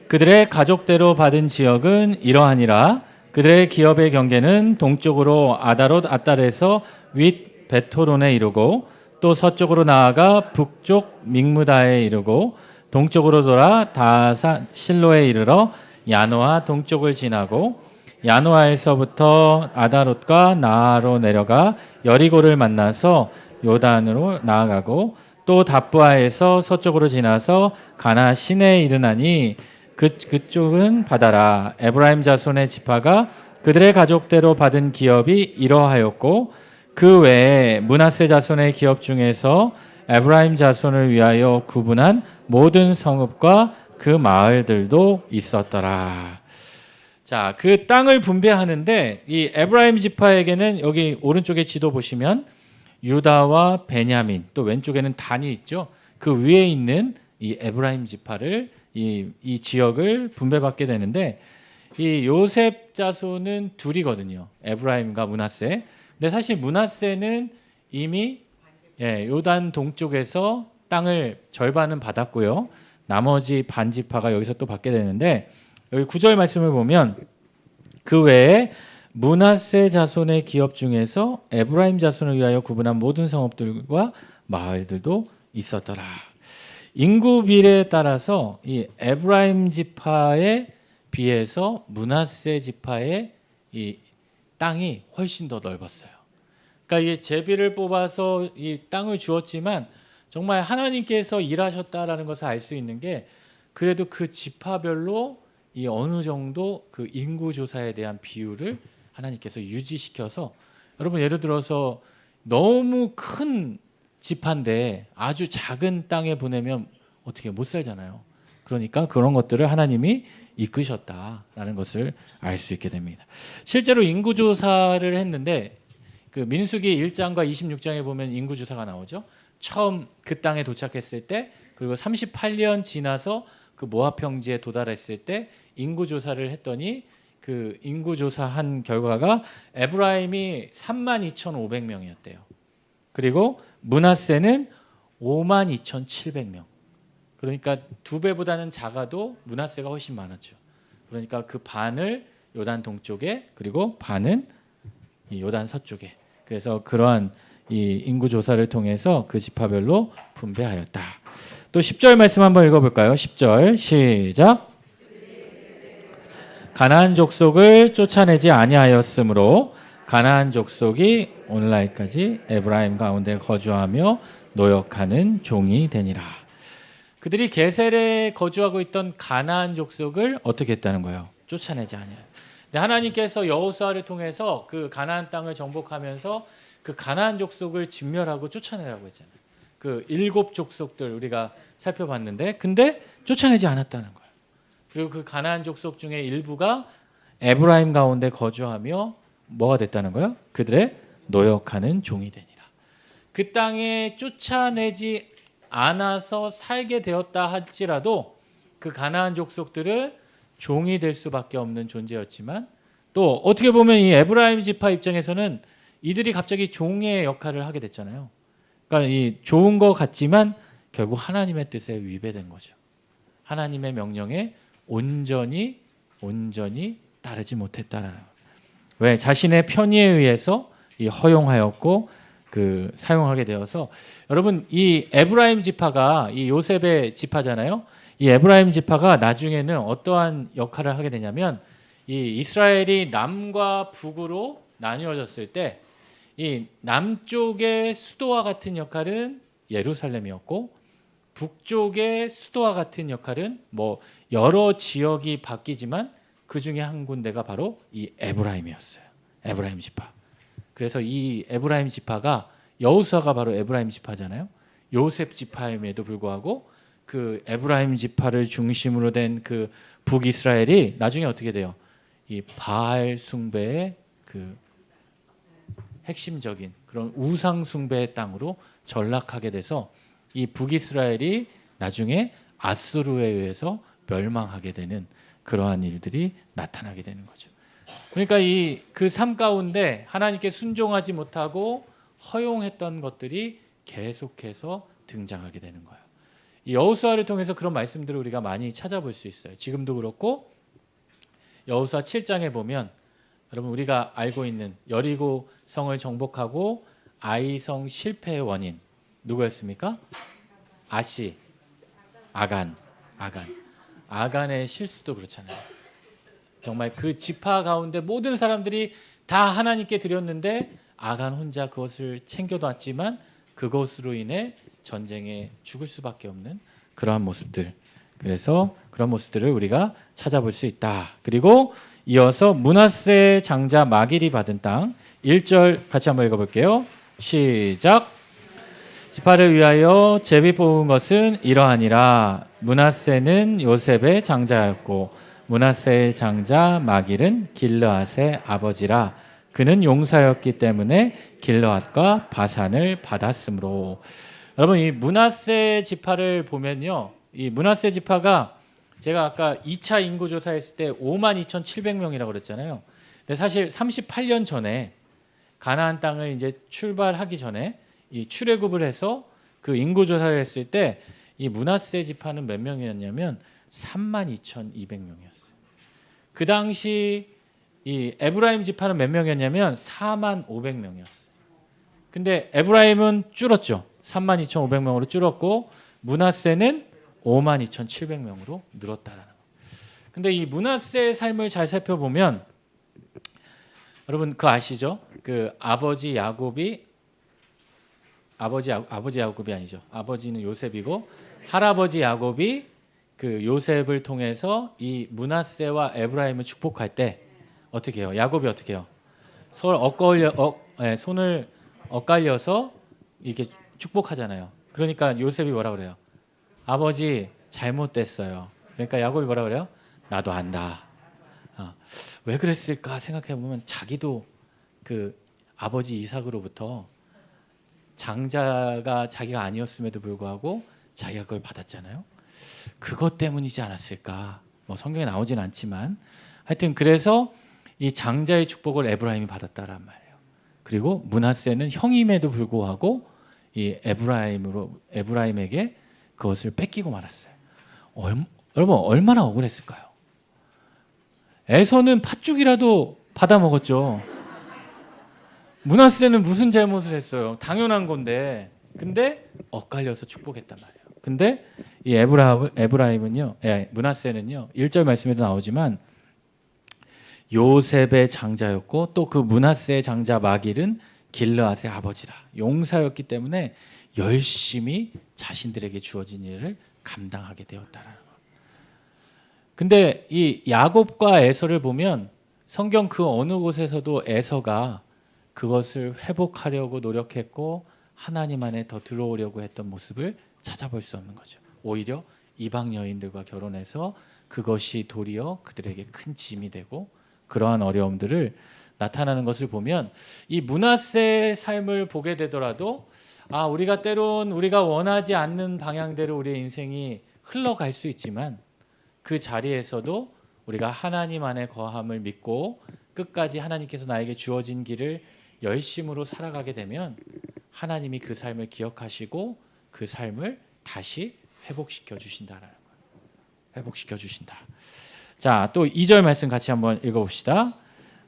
그들의 가족대로 받은 지역은 이러하니라. 그들의 기업의 경계는 동쪽으로 아다롯 아달에서 윗 베토론에 이르고 또 서쪽으로 나아가 북쪽 믹무다에 이르고 동쪽으로 돌아 다사 실로에 이르러 야노아 동쪽을 지나고 야노아에서부터 아다롯과 나아로 내려가 여리고를 만나서 요단으로 나아가고 또 답부아에서 서쪽으로 지나서 가나 시내에 이르나니 그쪽은 바다라. 에브라임 자손의 지파가 그들의 가족대로 받은 기업이 이러하였고 그 외에 므낫세 자손의 기업 중에서 에브라임 자손을 위하여 구분한 모든 성읍과 그 마을들도 있었더라. 자, 그 땅을 분배하는데 이 에브라임 지파에게는 여기 오른쪽에 지도 보시면 유다와 베냐민, 또 왼쪽에는 단이 있죠. 그 위에 있는 이 에브라임 지파를 이 지역을 분배받게 되는데 이 요셉 자손은 둘이거든요. 에브라임과 므낫세. 근데 사실 므낫세는 이미 요단 동쪽에서 땅을 절반은 받았고요. 나머지 반 지파가 여기서 또 받게 되는데 여기 9절 말씀을 보면 그 외에 므낫세 자손의 기업 중에서 에브라임 자손을 위하여 구분한 모든 성읍들과 마을들도 있었더라. 인구 비례에 따라서 이 에브라임 지파에 비해서 므낫세 지파의 이 땅이 훨씬 더 넓었어요. 그러니까 이 제비를 뽑아서 이 땅을 주었지만 정말 하나님께서 일하셨다라는 것을 알 수 있는 게 그래도 그 지파별로 이 어느 정도 그 인구 조사에 대한 비율을 하나님께서 유지시켜서 여러분 예를 들어서 너무 큰 지파인데 아주 작은 땅에 보내면 어떻게 못 살잖아요. 그러니까 그런 것들을 하나님이 이끄셨다라는 것을 알 수 있게 됩니다. 실제로 인구 조사를 했는데 그 민수기 1장과 26장에 보면 인구 조사가 나오죠. 처음 그 땅에 도착했을 때 그리고 38년 지나서 그 모압 평지에 도달했을 때 인구 조사를 했더니 그 인구 조사한 결과가 에브라임이 32,500명이었대요. 그리고 므낫세는 52,700명. 그러니까 두 배보다는 작아도 므낫세가 훨씬 많았죠. 그러니까 그 반을 요단 동쪽에 그리고 반은 이 요단 서쪽에. 그래서 그러한 이 인구 조사를 통해서 그 지파별로 분배하였다. 또 10절 말씀 한번 읽어볼까요? 10절 시작. 가나안 족속을 쫓아내지 아니하였으므로 가나안 족속이 오늘날까지 에브라임 가운데 거주하며 노역하는 종이 되니라. 그들이 게셀에 거주하고 있던 가나안 족속을 어떻게 했다는 거예요? 쫓아내지 아니하여. 근데 하나님께서 여호수아를 통해서 그 가나안 땅을 정복하면서 그 가나안 족속을 진멸하고 쫓아내라고 했잖아요. 그 7 족속들 우리가 살펴봤는데 근데 쫓아내지 않았다는 거예요. 그리고 그 가나안 족속 중에 일부가 에브라임 가운데 거주하며 뭐가 됐다는 거예요? 그들의 노역하는 종이 되니라. 그 땅에 쫓아내지 않아서 살게 되었다 할지라도 그 가나안 족속들은 종이 될 수밖에 없는 존재였지만 또 어떻게 보면 이 에브라임 지파 입장에서는 이들이 갑자기 종의 역할을 하게 됐잖아요. 그러니까 이 좋은 것 같지만 결국 하나님의 뜻에 위배된 거죠. 하나님의 명령에 온전히 따르지 못했다라는 거예요. 왜? 자신의 편의에 의해서 이 허용하였고 그 사용하게 되어서 여러분 이 에브라임 지파가 이 요셉의 지파잖아요. 이 에브라임 지파가 나중에는 어떠한 역할을 하게 되냐면 이 이스라엘이 남과 북으로 나뉘어졌을 때 이 남쪽의 수도와 같은 역할은 예루살렘이었고 북쪽의 수도와 같은 역할은 뭐 여러 지역이 바뀌지만 그 중에 한 군데가 바로 이 에브라임이었어요. 에브라임 지파. 그래서 이 에브라임 지파가 여호수아가 바로 에브라임 지파잖아요. 요셉 지파임에도 불구하고 그 에브라임 지파를 중심으로 된 그 북이스라엘이 나중에 어떻게 돼요? 이 바알 숭배의 그 핵심적인 그런 우상 숭배의 땅으로 전락하게 돼서 이 북이스라엘이 나중에 아수르에 의해서 멸망하게 되는 그러한 일들이 나타나게 되는 거죠. 그러니까 이 그 삶 가운데 하나님께 순종하지 못하고 허용했던 것들이 계속해서 등장하게 되는 거예요. 이 여호수아를 통해서 그런 말씀들을 우리가 많이 찾아볼 수 있어요. 지금도 그렇고 여호수아 7장에 보면 여러분 우리가 알고 있는 여리고 성을 정복하고 아이성 실패의 원인 누구였습니까? 아시, 아간의 실수도 그렇잖아요. 정말 그 지파 가운데 모든 사람들이 다 하나님께 드렸는데 아간 혼자 그것을 챙겨놨지만 그것으로 인해 전쟁에 죽을 수밖에 없는 그러한 모습들. 그래서 그런 모습들을 우리가 찾아볼 수 있다. 그리고 이어서 므낫세 장자 마길이 받은 땅 1절 같이 한번 읽어볼게요. 시작. 지파를 위하여 제비 뽑은 것은 이러하니라. 므낫세는 요셉의 장자였고 므낫세의 장자 마길은 길르앗의 아버지라. 그는 용사였기 때문에 길르앗과 바산을 받았으므로. 여러분 이 므낫세 지파를 보면요. 이 므낫세 지파가 제가 아까 2차 인구 조사했을 때 52,700명이라고 그랬잖아요. 근데 사실 38년 전에 가나안 땅을 이제 출발하기 전에 이 출애굽을 해서 그 인구 조사를 했을 때 이 므낫세 지파는 몇 명이었냐면 32,200명이었어요. 그 당시 이 에브라임 지파는 몇 명이었냐면 45,500명이었어요. 근데 에브라임은 줄었죠. 32,500명으로 줄었고 므낫세는 52,700명으로 늘었다라는 거. 근데 이 므낫세의 삶을 잘 살펴보면 여러분 그 아시죠? 그 아버지 야곱이 아버지 야곱이 아니죠. 아버지는 요셉이고 할아버지 야곱이 그 요셉을 통해서 이 므낫세와 에브라임을 축복할 때 어떻게 해요? 야곱이 어떻게 해요? 손을 엇갈려서 이렇게 축복하잖아요. 그러니까 요셉이 뭐라 그래요? 아버지 잘못됐어요. 그러니까 야곱이 뭐라 그래요? 나도 안다. 왜 그랬을까 생각해 보면 자기도 그 아버지 이삭으로부터 장자가 자기가 아니었음에도 불구하고 자기가 그걸 받았잖아요. 그것 때문이지 않았을까? 뭐 성경에 나오진 않지만 하여튼 그래서 이 장자의 축복을 에브라임이 받았다란 말이에요. 그리고 므낫세는 형임에도 불구하고 이 에브라임에게 그것을 뺏기고 말았어요. 여러분 얼마나 억울했을까요? 에서는 팥죽이라도 받아 먹었죠. 므낫세는 무슨 잘못을 했어요? 당연한 건데. 근데 엇갈려서 축복했단 말이에요. 근데 이 에브라임은요, 므낫세는요, 1절 말씀에도 나오지만 요셉의 장자였고 또 그 므낫세의 장자 마길은 길르앗의 아버지라. 용사였기 때문에 열심히 자신들에게 주어진 일을 감당하게 되었다라는 것. 근데 이 야곱과 에서를 보면 성경 그 어느 곳에서도 에서가 그것을 회복하려고 노력했고 하나님 안에 더 들어오려고 했던 모습을 찾아볼 수 없는 거죠. 오히려 이방 여인들과 결혼해서 그것이 도리어 그들에게 큰 짐이 되고 그러한 어려움들을 나타나는 것을 보면 이 므낫세의 삶을 보게 되더라도 우리가 때론 우리가 원하지 않는 방향대로 우리의 인생이 흘러갈 수 있지만 그 자리에서도 우리가 하나님 안에 거함을 믿고 끝까지 하나님께서 나에게 주어진 길을 열심으로 살아가게 되면 하나님이 그 삶을 기억하시고 그 삶을 다시 회복시켜 주신다라는 거예요. 회복시켜 주신다. 자, 또 2절 말씀 같이 한번 읽어봅시다.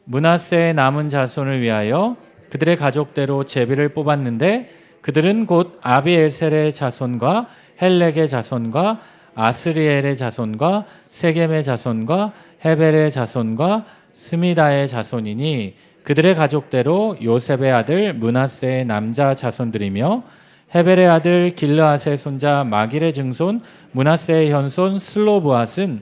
므낫세의 남은 자손을 위하여 그들의 가족대로 제비를 뽑았는데 그들은 곧 아비에셀의 자손과 헬렉의 자손과 아스리엘의 자손과 세겜의 자손과 헤벨의 자손과 스미다의 자손이니 그들의 가족대로 요셉의 아들 므낫세의 남자 자손들이며 헤벨의 아들 길르앗의 손자 마길의 증손 므낫세의 현손 슬로브앗은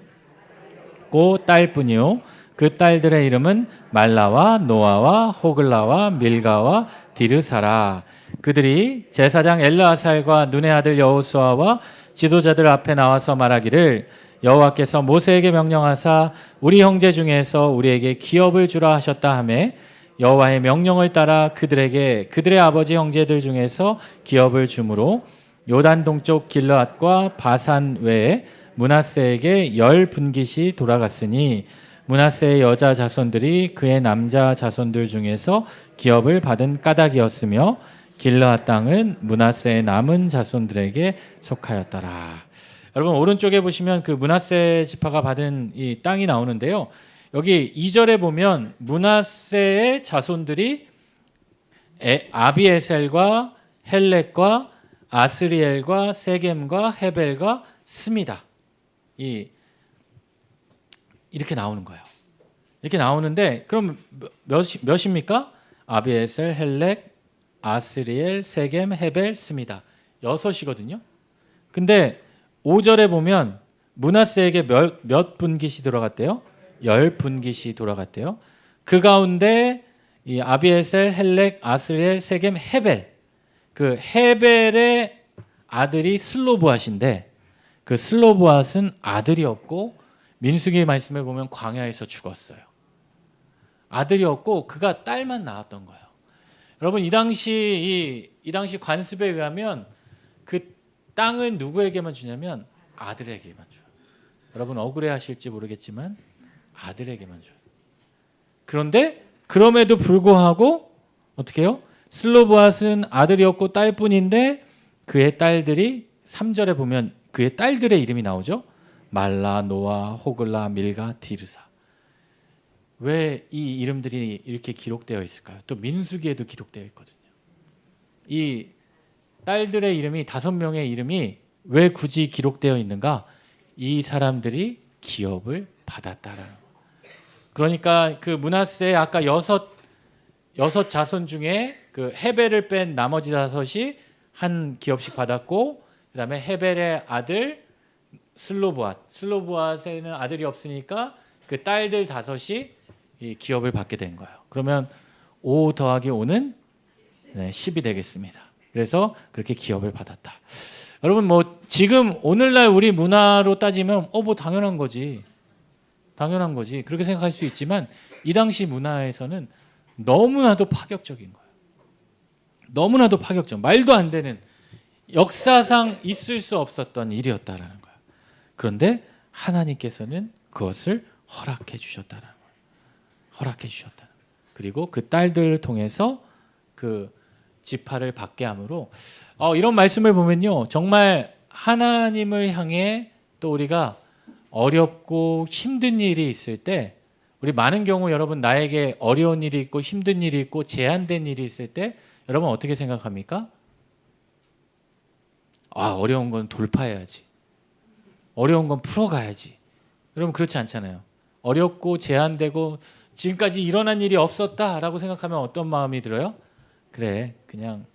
곧 딸뿐이요 그 딸들의 이름은 말라와 노아와 호글라와 밀가와 디르사라. 그들이 제사장 엘르아살과 눈의 아들 여호수아와 지도자들 앞에 나와서 말하기를 여호와께서 모세에게 명령하사 우리 형제 중에서 우리에게 기업을 주라 하셨다 하며 여호와의 명령을 따라 그들에게 그들의 아버지 형제들 중에서 기업을 주므로 요단 동쪽 길르앗과 바산 외에 므낫세에게 10분깃이 돌아갔으니 므낫세의 여자 자손들이 그의 남자 자손들 중에서 기업을 받은 까닭이었으며 길르앗 땅은 므낫세의 남은 자손들에게 속하였더라. 여러분 오른쪽에 보시면 그 므낫세 지파가 받은 이 땅이 나오는데요. 여기 2절에 보면 므낫세의 자손들이 아비에셀과 헬렉과 아스리엘과 세겜과 헤벨과 스미다. 이렇게 나오는 거예요. 이렇게 나오는데 그럼 몇입니까? 아비에셀, 헬렉, 아스리엘, 세겜, 헤벨, 스미다. 6이거든요. 근데 5절에 보면 므낫세에게 몇 분깃이 돌아갔대요? 10분깃이 돌아갔대요. 그 가운데 이 아비에셀, 헬렉, 아스리엘, 세겜, 헤벨. 그 헤벨의 아들이 슬로브앗인데 그 슬로브앗은 아들이 없고 민수기 말씀에 보면 광야에서 죽었어요. 아들이 없고 그가 딸만 낳았던 거예요. 여러분 이 당시 관습에 의하면 그 땅은 누구에게만 주냐면 아들에게만 줘요. 여러분 억울해하실지 모르겠지만 아들에게만 줘요. 그런데 그럼에도 불구하고 어떻게 해요? 슬로브앗은 아들이 없고 딸뿐인데 그의 딸들이 3절에 보면 그의 딸들의 이름이 나오죠. 말라, 노아, 호글라, 밀가, 디르사. 왜 이 이름들이 이렇게 기록되어 있을까요? 또 민수기에도 기록되어 있거든요. 이 딸들의 이름이 5명의 이름이 왜 굳이 기록되어 있는가? 이 사람들이 기업을 받았다라는 거예요. 그러니까 그 므낫세의 아까 여섯 자손 중에 그 헤벨을 뺀 나머지 5이 한 기업씩 받았고 그다음에 헤벨의 아들 슬로브앗에는 아들이 없으니까 그 딸들 5이 이 기업을 받게 된 거예요. 그러면 5 더하기 5는 10이 되겠습니다. 그래서 그렇게 기업을 받았다. 여러분 뭐 지금 오늘날 우리 문화로 따지면 뭐 당연한 거지. 그렇게 생각할 수 있지만 이 당시 문화에서는 너무나도 파격적인 거예요. 너무나도 파격적. 말도 안 되는 역사상 있을 수 없었던 일이었다라는 거예요. 그런데 하나님께서는 그것을 허락해 주셨다라는 거예요. 허락해 주셨다. 그리고 그 딸들을 통해서 그 지파를 받게 함으로 이런 말씀을 보면요. 정말 하나님을 향해 또 우리가 어렵고 힘든 일이 있을 때 우리 많은 경우 여러분 나에게 어려운 일이 있고 힘든 일이 있고 제한된 일이 있을 때 여러분 어떻게 생각합니까? 어려운 건 돌파해야지. 어려운 건 풀어가야지. 여러분 그렇지 않잖아요. 어렵고 제한되고 지금까지 일어난 일이 없었다라고 생각하면 어떤 마음이 들어요? 그래 그냥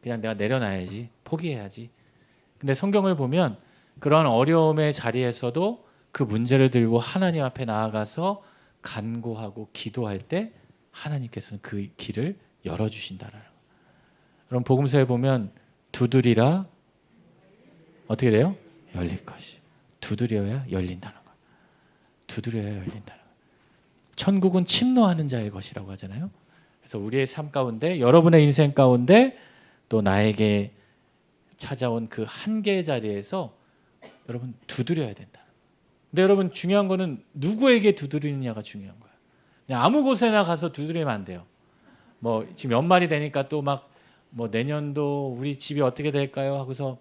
내가 내려놔야지. 포기해야지. 근데 성경을 보면 그런 어려움의 자리에서도 그 문제를 들고 하나님 앞에 나아가서 간구하고 기도할 때 하나님께서는 그 길을 열어주신다라는 거예요. 그럼 복음서에 보면 두드리라 어떻게 돼요? 열릴 것이. 두드려야 열린다는 거예요. 두드려야 열린다는 거예요. 천국은 침노하는 자의 것이라고 하잖아요. 그래서 우리의 삶 가운데 여러분의 인생 가운데 또 나에게 찾아온 그 한계의 자리에서 여러분 두드려야 된다. 근데 여러분 중요한 거는 누구에게 두드리느냐가 중요한 거예요. 그냥 아무 곳에나 가서 두드리면 안 돼요. 뭐 지금 연말이 되니까 또 막 뭐 내년도 우리 집이 어떻게 될까요? 하고서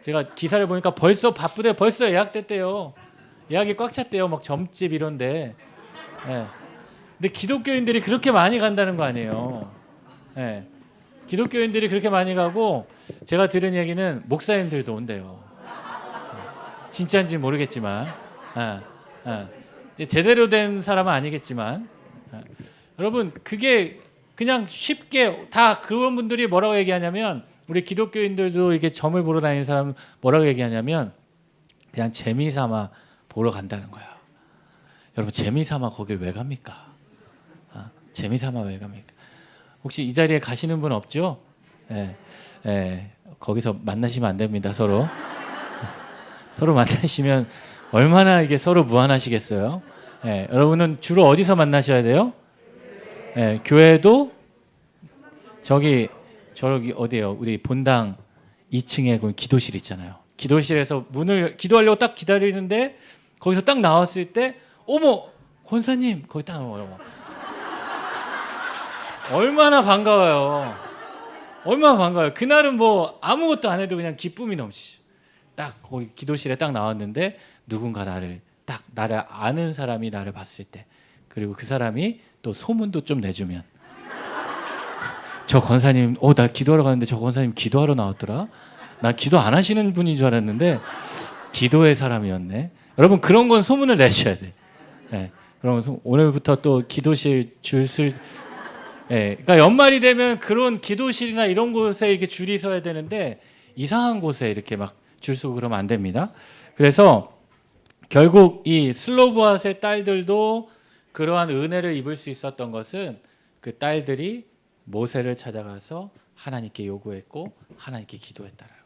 제가 기사를 보니까 벌써 바쁘대요. 벌써 예약됐대요. 예약이 꽉 찼대요. 막 점집 이런데. 네. 근데 기독교인들이 그렇게 많이 간다는 거 아니에요. 네. 기독교인들이 그렇게 많이 가고 제가 들은 얘기는 목사님들도 온대요. 진짜인지 모르겠지만 제대로 된 사람은 아니겠지만 여러분 그게 그냥 쉽게 다 그런 분들이 뭐라고 얘기하냐면 우리 기독교인들도 이렇게 점을 보러 다니는 사람은 뭐라고 얘기하냐면 그냥 재미삼아 보러 간다는 거야. 여러분 재미삼아 거길 왜 갑니까? 재미삼아 왜 갑니까? 혹시 이 자리에 가시는 분 없죠? 거기서 만나시면 안 됩니다. 서로 만나시면 얼마나 이게 서로 무한하시겠어요? 여러분은 주로 어디서 만나셔야 돼요? 교회도 저기 어디예요? 우리 본당 2층에 그 기도실 있잖아요. 기도실에서 문을 기도하려고 딱 기다리는데 거기서 딱 나왔을 때 어머 권사님 거기 딱 얼마나 반가워요. 얼마나 반가워요. 그날은 뭐 아무것도 안 해도 그냥 기쁨이 넘치죠. 딱 거기 기도실에 딱 나왔는데 누군가 나를 아는 사람이 나를 봤을 때 그리고 그 사람이 또 소문도 좀 내주면 저 권사님, 나 기도하러 갔는데 저 권사님 기도하러 나왔더라. 나 기도 안 하시는 분인 줄 알았는데 기도의 사람이었네. 여러분 그런 건 소문을 내셔야 돼. 네, 그럼 오늘부터 또 기도실 줄을 그러니까 연말이 되면 그런 기도실이나 이런 곳에 이렇게 줄이 서야 되는데 이상한 곳에 이렇게 막 줄 서고 그러면 안 됩니다. 그래서 결국 이 슬로브앗의 딸들도 그러한 은혜를 입을 수 있었던 것은 그 딸들이 모세를 찾아가서 하나님께 요구했고 하나님께 기도했다라고.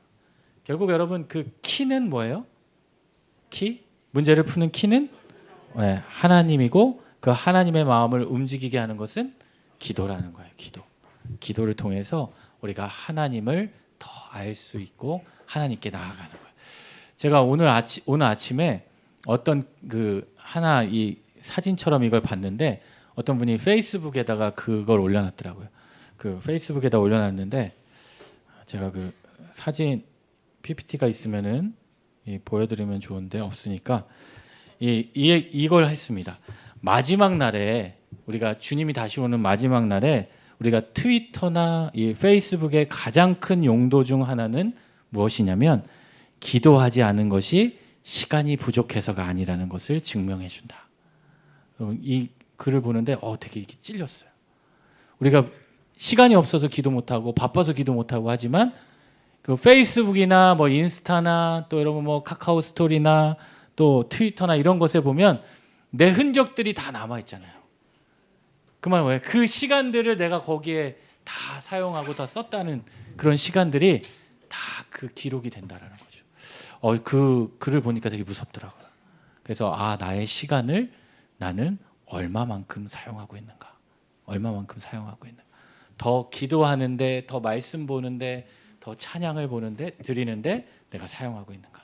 결국 여러분 그 키는 뭐예요? 키? 문제를 푸는 키는 하나님이고 그 하나님의 마음을 움직이게 하는 것은 기도라는 거예요. 기도를 통해서 우리가 하나님을 더 알 수 있고 하나님께 나아가는 거예요. 제가 오늘 아침에 어떤 하나 이 사진처럼 이걸 봤는데 어떤 분이 페이스북에다가 그걸 올려놨더라고요. 그 페이스북에다 올려놨는데 제가 그 사진 PPT가 있으면은 보여드리면 좋은데 없으니까 이걸 했습니다. 마지막 날에 우리가 주님이 다시 오는 마지막 날에 우리가 트위터나 이 페이스북의 가장 큰 용도 중 하나는 무엇이냐면 기도하지 않은 것이 시간이 부족해서가 아니라는 것을 증명해 준다. 이 글을 보는데 되게 찔렸어요. 우리가 시간이 없어서 기도 못하고 바빠서 기도 못하고 하지만 그 페이스북이나 뭐 인스타나 또 여러분 뭐 카카오 스토리나 또 트위터나 이런 것에 보면 내 흔적들이 다 남아 있잖아요. 그 말은 뭐예요? 그 시간들을 내가 거기에 다 사용하고 다 썼다는 그런 시간들이 다 그 기록이 된다라는 거죠. 그 글을 보니까 되게 무섭더라고요. 그래서 나의 시간을 나는 얼마만큼 사용하고 있는가? 더 기도하는데, 더 말씀 보는데, 더 찬양을 드리는데 내가 사용하고 있는가?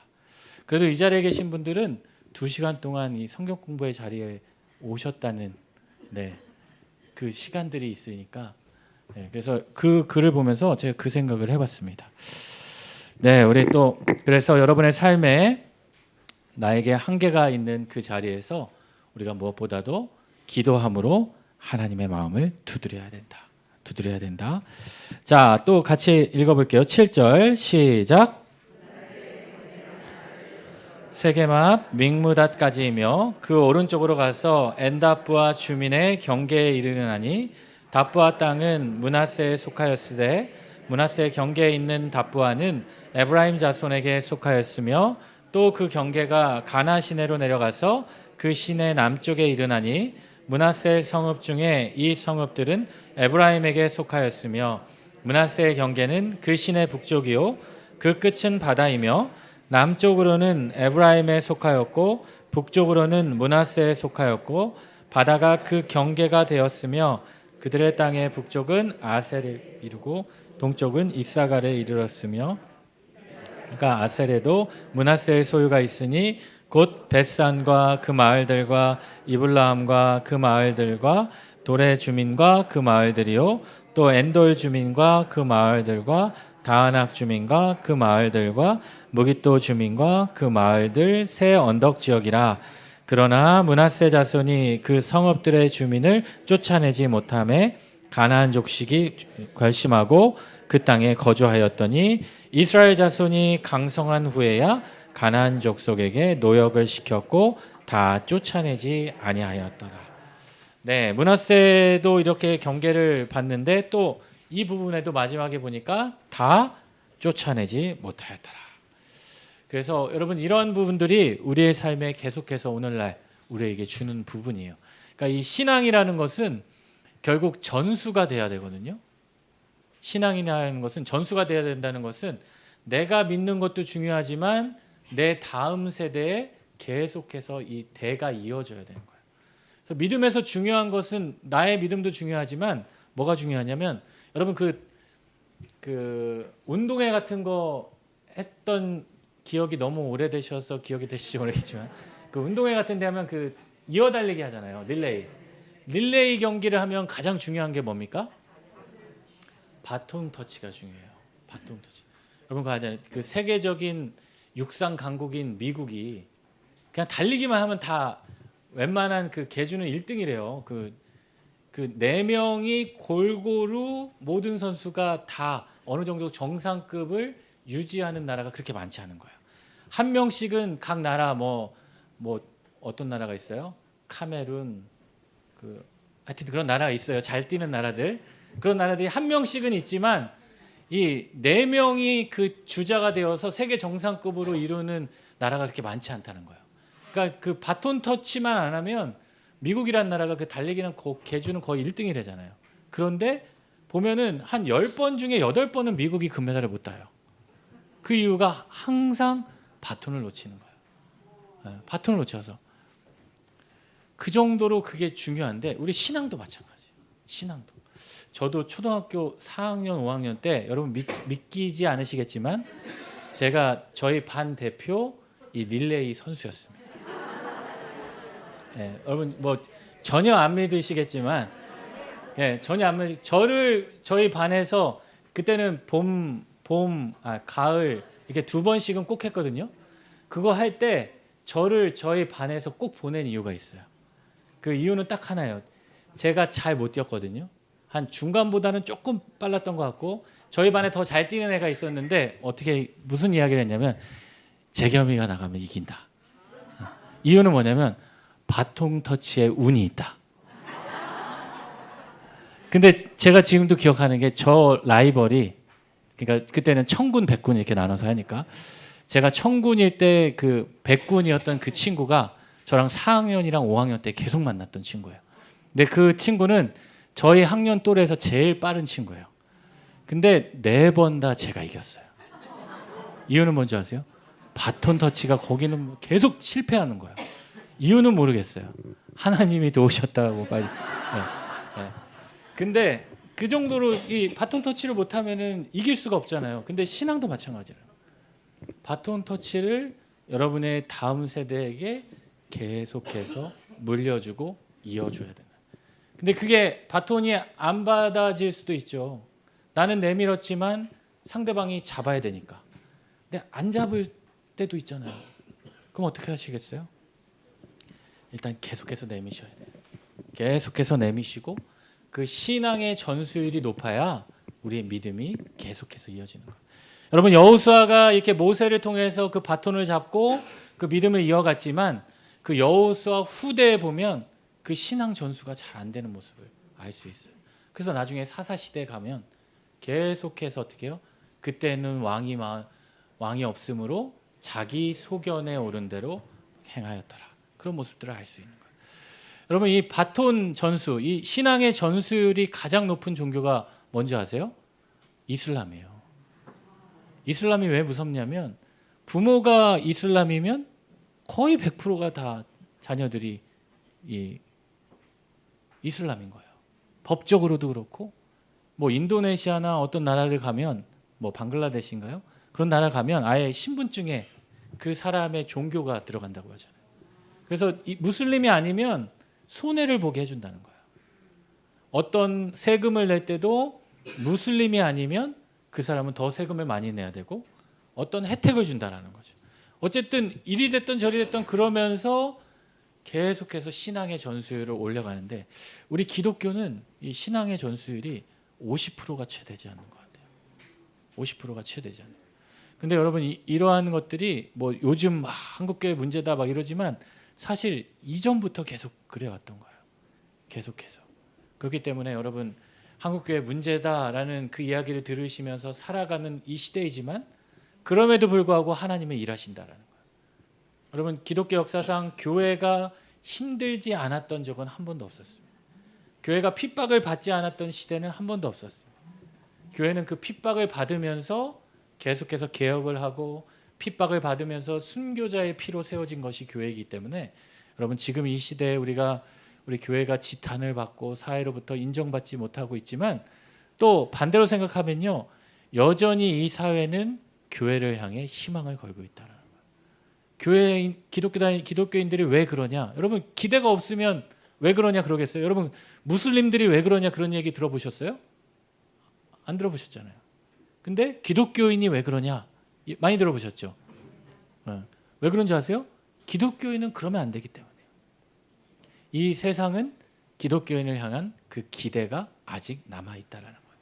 그래도 이 자리에 계신 분들은 2시간 동안 이 성경 공부의 자리에 오셨다는 그 시간들이 있으니까 그래서 그 글을 보면서 제가 그 생각을 해봤습니다. 우리 또 그래서 여러분의 삶에 나에게 한계가 있는 그 자리에서 우리가 무엇보다도 기도함으로 하나님의 마음을 두드려야 된다. 자, 또 같이 읽어볼게요. 7절 시작. 세게맙 믹무닷까지이며 그 오른쪽으로 가서 엔다프와 주민의 경계에 이르르나니 답부아 땅은 므낫세에 속하였으되 므낫세 경계에 있는 답부아는 에브라임 자손에게 속하였으며 또 그 경계가 가나 시내로 내려가서 그 시내 남쪽에 이르나니 므낫세 성읍 중에 이 성읍들은 에브라임에게 속하였으며 므낫세의 경계는 그 시내 북쪽이요 그 끝은 바다이며 남쪽으로는 에브라임에 속하였고 북쪽으로는 므낫세에 속하였고 바다가 그 경계가 되었으며 그들의 땅의 북쪽은 아셀에 이르고 동쪽은 이사갈에 이르렀으며 그러니까 아셀에도 므낫세의 소유가 있으니 곧 벳산과 그 마을들과 이블라함과 그 마을들과 돌의 주민과 그 마을들이요 또 엔돌 주민과 그 마을들과 다하낙 주민과 그 마을들과 무깃도 주민과 그 마을들 새 언덕 지역이라. 그러나 므낫세 자손이 그 성읍들의 주민을 쫓아내지 못하매 가나안 족식이 결심하고 그 땅에 거주하였더니 이스라엘 자손이 강성한 후에야 가나안 족속에게 노역을 시켰고 다 쫓아내지 아니하였더라. 므낫세도 이렇게 경계를 받는데 또 이 부분에도 마지막에 보니까 다 쫓아내지 못하였더라. 그래서 여러분 이런 부분들이 우리의 삶에 계속해서 오늘날 우리에게 주는 부분이에요. 그러니까 이 신앙이라는 것은 결국 전수가 돼야 되거든요. 신앙이라는 것은 전수가 돼야 된다는 것은 내가 믿는 것도 중요하지만 내 다음 세대에 계속해서 이 대가 이어져야 되는 거예요. 그래서 믿음에서 중요한 것은 나의 믿음도 중요하지만 뭐가 중요하냐면 여러분 그 운동회 같은 거 했던 기억이 너무 오래되셔서 기억이 되실지 모르겠지만 그 운동회 같은 데 하면 그 이어달리기 하잖아요. 릴레이 경기를 하면 가장 중요한 게 뭡니까? 바톤 터치가 중요해요. 바톤 터치. 여러분 그거 하잖아요. 그 세계적인 육상 강국인 미국이 그냥 달리기만 하면 다 웬만한 그 계주는 1등이래요. 그 4명이 골고루 모든 선수가 다 어느 정도 정상급을 유지하는 나라가 그렇게 많지 않은 거예요. 한 명씩은 각 나라 뭐 어떤 나라가 있어요? 카메룬 하여튼 그런 나라가 있어요. 잘 뛰는 나라들. 그런 나라들이 한 명씩은 있지만 이 4명이 그 주자가 되어서 세계 정상급으로 이루는 나라가 그렇게 많지 않다는 거예요. 그러니까 그 바톤 터치만 안 하면 미국이란 나라가 그 달리기는 계주는 거의 1등이 되잖아요. 그런데 보면은 한 10번 중에 8번은 미국이 금메달을 못 따요. 그 이유가 항상 바톤을 놓치는 거예요. 바톤을 놓쳐서. 그 정도로 그게 중요한데 우리 신앙도 마찬가지예요. 신앙도. 저도 초등학교 4학년, 5학년 때 여러분 믿기지 않으시겠지만 제가 저희 반 대표 이 릴레이 선수였습니다. 여러분 뭐 전혀 안 믿으시겠지만 전혀 안 믿으 저희 반에서 그때는 가을 이렇게 2번씩은 꼭 했거든요. 그거 할 때 저희 반에서 꼭 보낸 이유가 있어요. 그 이유는 딱 하나예요. 제가 잘 못 뛰었거든요. 한 중간보다는 조금 빨랐던 것 같고 저희 반에 더 잘 뛰는 애가 있었는데 무슨 이야기를 했냐면 재겸이가 나가면 이긴다. 이유는 뭐냐면 바통 터치에 운이 있다. 근데 제가 지금도 기억하는 게 저 라이벌이 그러니까 그때는 청군, 백군 이렇게 나눠서 하니까 제가 청군일 때 그 백군이었던 그 친구가 저랑 4학년이랑 5학년 때 계속 만났던 친구예요. 근데 그 친구는 저희 학년 또래에서 제일 빠른 친구예요. 근데 4번 다 제가 이겼어요. 이유는 뭔지 아세요? 바톤 터치가 거기는 계속 실패하는 거예요. 이유는 모르겠어요. 하나님이 도우셨다고 빨리. 근데 그 정도로 이 바톤 터치를 못하면은 이길 수가 없잖아요. 근데 신앙도 마찬가지예요. 바톤 터치를 여러분의 다음 세대에게 계속해서 물려주고 이어줘야 되는. 근데 그게 바톤이 안 받아질 수도 있죠. 나는 내밀었지만 상대방이 잡아야 되니까. 근데 안 잡을 때도 있잖아요. 그럼 어떻게 하시겠어요? 일단 계속해서 내미셔야 돼요. 계속해서 내미시고 그 신앙의 전수율이 높아야 우리의 믿음이 계속해서 이어지는 거예요. 여러분 여호수아가 이렇게 모세를 통해서 그 바톤을 잡고 그 믿음을 이어갔지만 그 여호수아 후대에 보면 그 신앙 전수가 잘 안 되는 모습을 알 수 있어요. 그래서 나중에 사사 시대에 가면 계속해서 어떻게 해요? 그때는 왕이 없으므로 자기 소견에 오른 대로 행하였더라. 그런 모습들을 알 수 있는 거예요. 여러분 이 바톤 전수, 이 신앙의 전수율이 가장 높은 종교가 뭔지 아세요? 이슬람이에요. 이슬람이 왜 무섭냐면 부모가 이슬람이면 거의 100%가 다 자녀들이 이 이슬람인 거예요. 법적으로도 그렇고 뭐 인도네시아나 어떤 나라를 가면 뭐 방글라데시인가요? 그런 나라 가면 아예 신분증에 그 사람의 종교가 들어간다고 하잖아요. 그래서 이 무슬림이 아니면 손해를 보게 해준다는 거예요. 어떤 세금을 낼 때도 무슬림이 아니면 그 사람은 더 세금을 많이 내야 되고 어떤 혜택을 준다라는 거죠. 어쨌든 이리 됐든 저리 됐든 그러면서 계속해서 신앙의 전수율을 올려가는데 우리 기독교는 이 신앙의 전수율이 50%가 채 되지 않는 것 같아요. 50%가 채 되지 않는. 근데 여러분 이러한 것들이 뭐 요즘 한국교회 문제다 막 이러지만 사실 이전부터 계속 그래왔던 거예요. 계속해서. 그렇기 때문에 여러분 한국교회 문제다라는 그 이야기를 들으시면서 살아가는 이 시대이지만 그럼에도 불구하고 하나님은 일하신다라는 거예요. 여러분 기독교 역사상 교회가 힘들지 않았던 적은 한 번도 없었습니다. 교회가 핍박을 받지 않았던 시대는 한 번도 없었습니다. 교회는 그 핍박을 받으면서 계속해서 개혁을 하고 핍박을 받으면서 순교자의 피로 세워진 것이 교회이기 때문에 여러분 지금 이 시대에 우리 교회가 지탄을 받고 사회로부터 인정받지 못하고 있지만 또 반대로 생각하면요 여전히 이 사회는 교회를 향해 희망을 걸고 있다는 거예요. 기독교인들이 왜 그러냐? 여러분 기대가 없으면 왜 그러냐 그러겠어요? 여러분 무슬림들이 왜 그러냐 그런 얘기 들어보셨어요? 안 들어보셨잖아요. 근데 기독교인이 왜 그러냐? 많이 들어보셨죠? 왜 그런지 아세요? 기독교인은 그러면 안 되기 때문이에요. 이 세상은 기독교인을 향한 그 기대가 아직 남아 있다라는 거예요.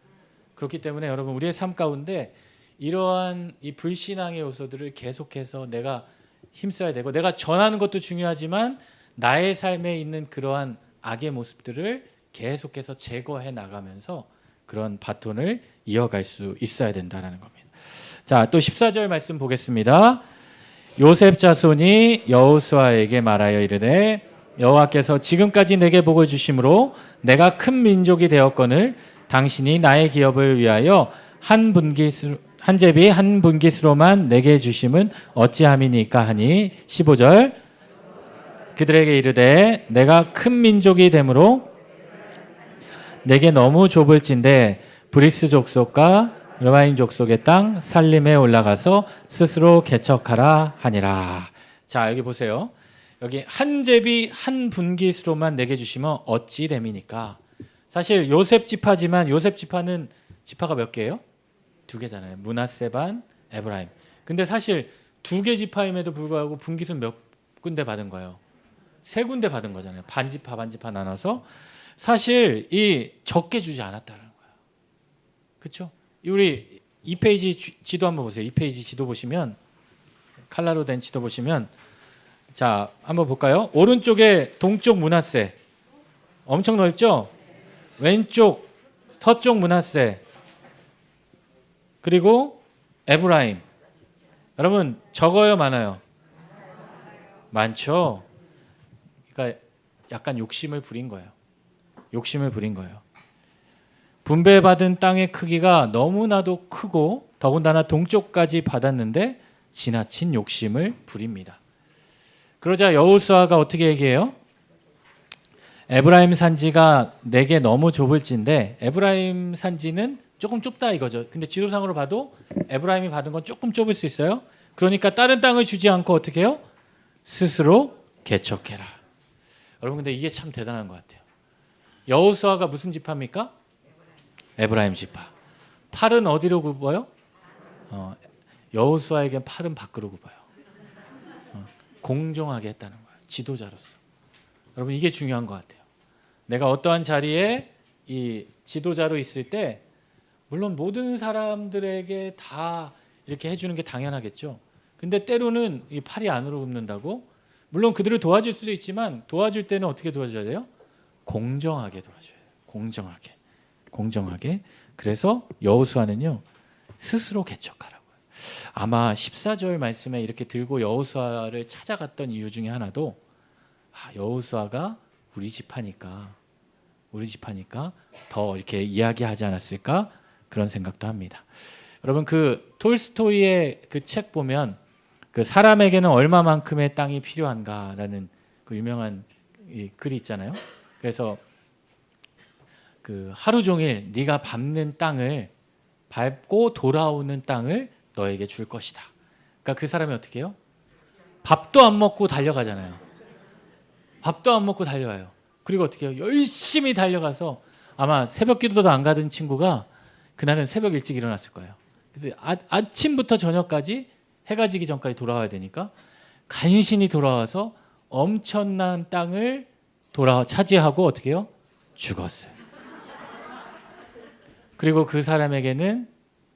그렇기 때문에 여러분 우리의 삶 가운데 이러한 이 불신앙의 요소들을 계속해서 내가 힘써야 되고 내가 전하는 것도 중요하지만 나의 삶에 있는 그러한 악의 모습들을 계속해서 제거해 나가면서 그런 바톤을 이어갈 수 있어야 된다는 겁니다. 자, 또 14절 말씀 보겠습니다. 요셉 자손이 여호수아에게 말하여 이르되 여호와께서 지금까지 내게 복을 주심으로 내가 큰 민족이 되었거늘 당신이 나의 기업을 위하여 한 제비 한 분깃으로만 내게 주심은 어찌함이니까 하니 15절 그들에게 이르되 내가 큰 민족이 되므로 내게 너무 좁을진데 브리스 족속과 르마인 족속의 땅 살림에 올라가서 스스로 개척하라 하니라. 자, 여기 보세요. 여기 한 제비 한 분깃으로만 내게 주시면 어찌 됨이니까. 사실 요셉 지파지만 요셉 지파는 지파가 몇 개예요? 2개잖아요. 므낫세 반 에브라임. 근데 사실 2개 지파임에도 불구하고 분깃은 몇 군데 받은 거예요? 3군데 받은 거잖아요. 반지파 반지파 나눠서 사실 이 적게 주지 않았다는 거예요. 그렇죠? 우리 2페이지 지도 한번 보세요. 2페이지 지도 보시면 칼라로 된 지도 보시면 자, 한번 볼까요? 오른쪽에 동쪽 므낫세 엄청 넓죠? 왼쪽 서쪽 므낫세 그리고 에브라임. 여러분 적어요, 많아요? 많죠? 그러니까 약간 욕심을 부린 거예요. 욕심을 부린 거예요. 분배받은 땅의 크기가 너무나도 크고 더군다나 동쪽까지 받았는데 지나친 욕심을 부립니다. 그러자 여호수아가 어떻게 얘기해요? 에브라임 산지가 내게 너무 좁을진데 에브라임 산지는 조금 좁다 이거죠. 근데 지도상으로 봐도 에브라임이 받은 건 조금 좁을 수 있어요. 그러니까 다른 땅을 주지 않고 어떻게 해요? 스스로 개척해라. 여러분 근데 이게 참 대단한 것 같아요. 여호수아가 무슨 지파입니까? 에브라임 지파. 팔은 어디로 굽어요? 여호수아에겐 팔은 밖으로 굽어요. 공정하게 했다는 거예요. 지도자로서. 여러분 이게 중요한 것 같아요. 내가 어떠한 자리에 이 지도자로 있을 때 물론 모든 사람들에게 다 이렇게 해주는 게 당연하겠죠. 근데 때로는 이 팔이 안으로 굽는다고 물론 그들을 도와줄 수도 있지만 도와줄 때는 어떻게 도와줘야 돼요? 공정하게 도와줘야 돼요. 공정하게. 그래서 여호수아는요 스스로 개척하라고요. 아마 14절 말씀에 이렇게 들고 여호수아를 찾아갔던 이유 중에 하나도 여호수아가 우리 지파니까 더 이렇게 이야기하지 않았을까 그런 생각도 합니다. 여러분 그 톨스토이의 그 책 보면 그 사람에게는 얼마만큼의 땅이 필요한가라는 그 유명한 이 글이 있잖아요. 그래서 그 하루 종일 네가 밟는 땅을 밟고 돌아오는 땅을 너에게 줄 것이다. 그러니까 그 사람이 어떻게 해요? 밥도 안 먹고 달려가잖아요. 밥도 안 먹고 달려가요. 그리고 어떻게 해요? 열심히 달려가서 아마 새벽 기도도 안 가던 친구가 그날은 새벽 일찍 일어났을 거예요. 근데 아침부터 저녁까지 해가 지기 전까지 돌아와야 되니까 간신히 돌아와서 엄청난 땅을 차지하고 어떻게 해요? 죽었어요. 그리고 그 사람에게는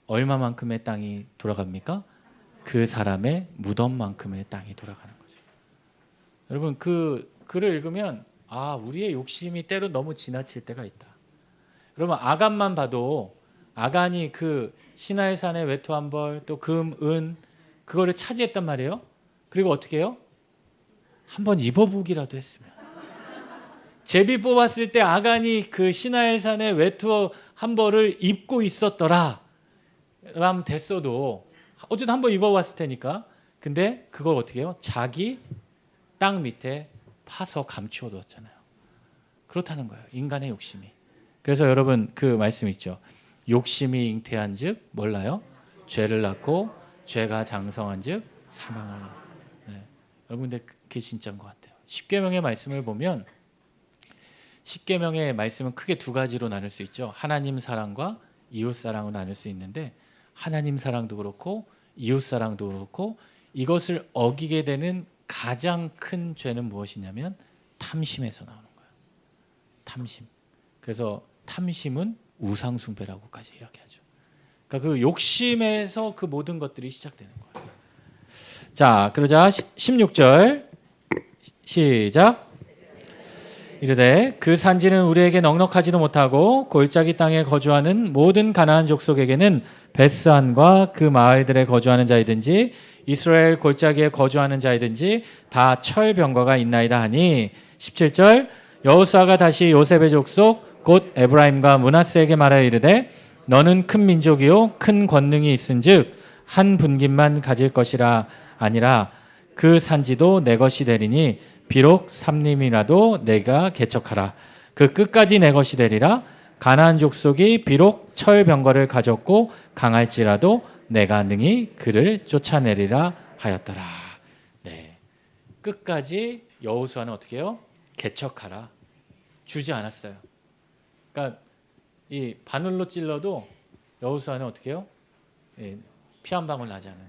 얼마만큼의 땅이 돌아갑니까? 그 사람의 무덤만큼의 땅이 돌아가는 거죠. 여러분 그 글을 읽으면 우리의 욕심이 때로 너무 지나칠 때가 있다. 여러분 아간만 봐도 아간이 그 시나이산의 외투 한 벌 또 금, 은 그거를 차지했단 말이에요. 그리고 어떻게 해요? 한번 입어보기라도 했으면. 제비 뽑았을 때 아간이 그 시나이산의 외투 한 벌을 입고 있었더라 라면 됐어도 어쨌든 한번 입어봤을 테니까. 근데 그걸 어떻게 해요? 자기 땅 밑에 파서 감추어 두었잖아요. 그렇다는 거예요. 인간의 욕심이. 그래서 여러분 그 말씀 있죠. 욕심이 잉태한 즉 몰라요? 죄를 낳고 죄가 장성한 즉 사망을. 네. 여러분 근데 그게 진짜인 것 같아요. 십계명의 말씀을 보면 십계명의 말씀은 크게 2가지로 나눌 수 있죠. 하나님 사랑과 이웃 사랑으로 나눌 수 있는데 하나님 사랑도 그렇고 이웃 사랑도 그렇고 이것을 어기게 되는 가장 큰 죄는 무엇이냐면 탐심에서 나오는 거예요. 탐심. 그래서 탐심은 우상 숭배라고까지 이야기하죠. 그러니까 그 욕심에서 그 모든 것들이 시작되는 거예요. 자, 그러자 16절 시작. 이르되 그 산지는 우리에게 넉넉하지도 못하고 골짜기 땅에 거주하는 모든 가나안 족속에게는 베스안과 그 마을들에 거주하는 자이든지 이스라엘 골짜기에 거주하는 자이든지 다 철병거가 있나이다 하니 17절 여호수아가 다시 요셉의 족속 곧 에브라임과 므낫세에게 말하여 이르되 너는 큰 민족이요 큰 권능이 있은즉 한 분깃만 가질 것이라 아니라 그 산지도 내 것이 되리니 비록 삼림이라도 내가 개척하라. 그 끝까지 내 것이 되리라. 가나안 족속이 비록 철병거를 가졌고 강할지라도 내가 능히 그를 쫓아내리라 하였더라. 네, 끝까지 여호수아는 어떻게 해요? 개척하라. 주지 않았어요. 그러니까 이 바늘로 찔러도 여호수아는 어떻게 해요? 피 한 방울 나지 않은,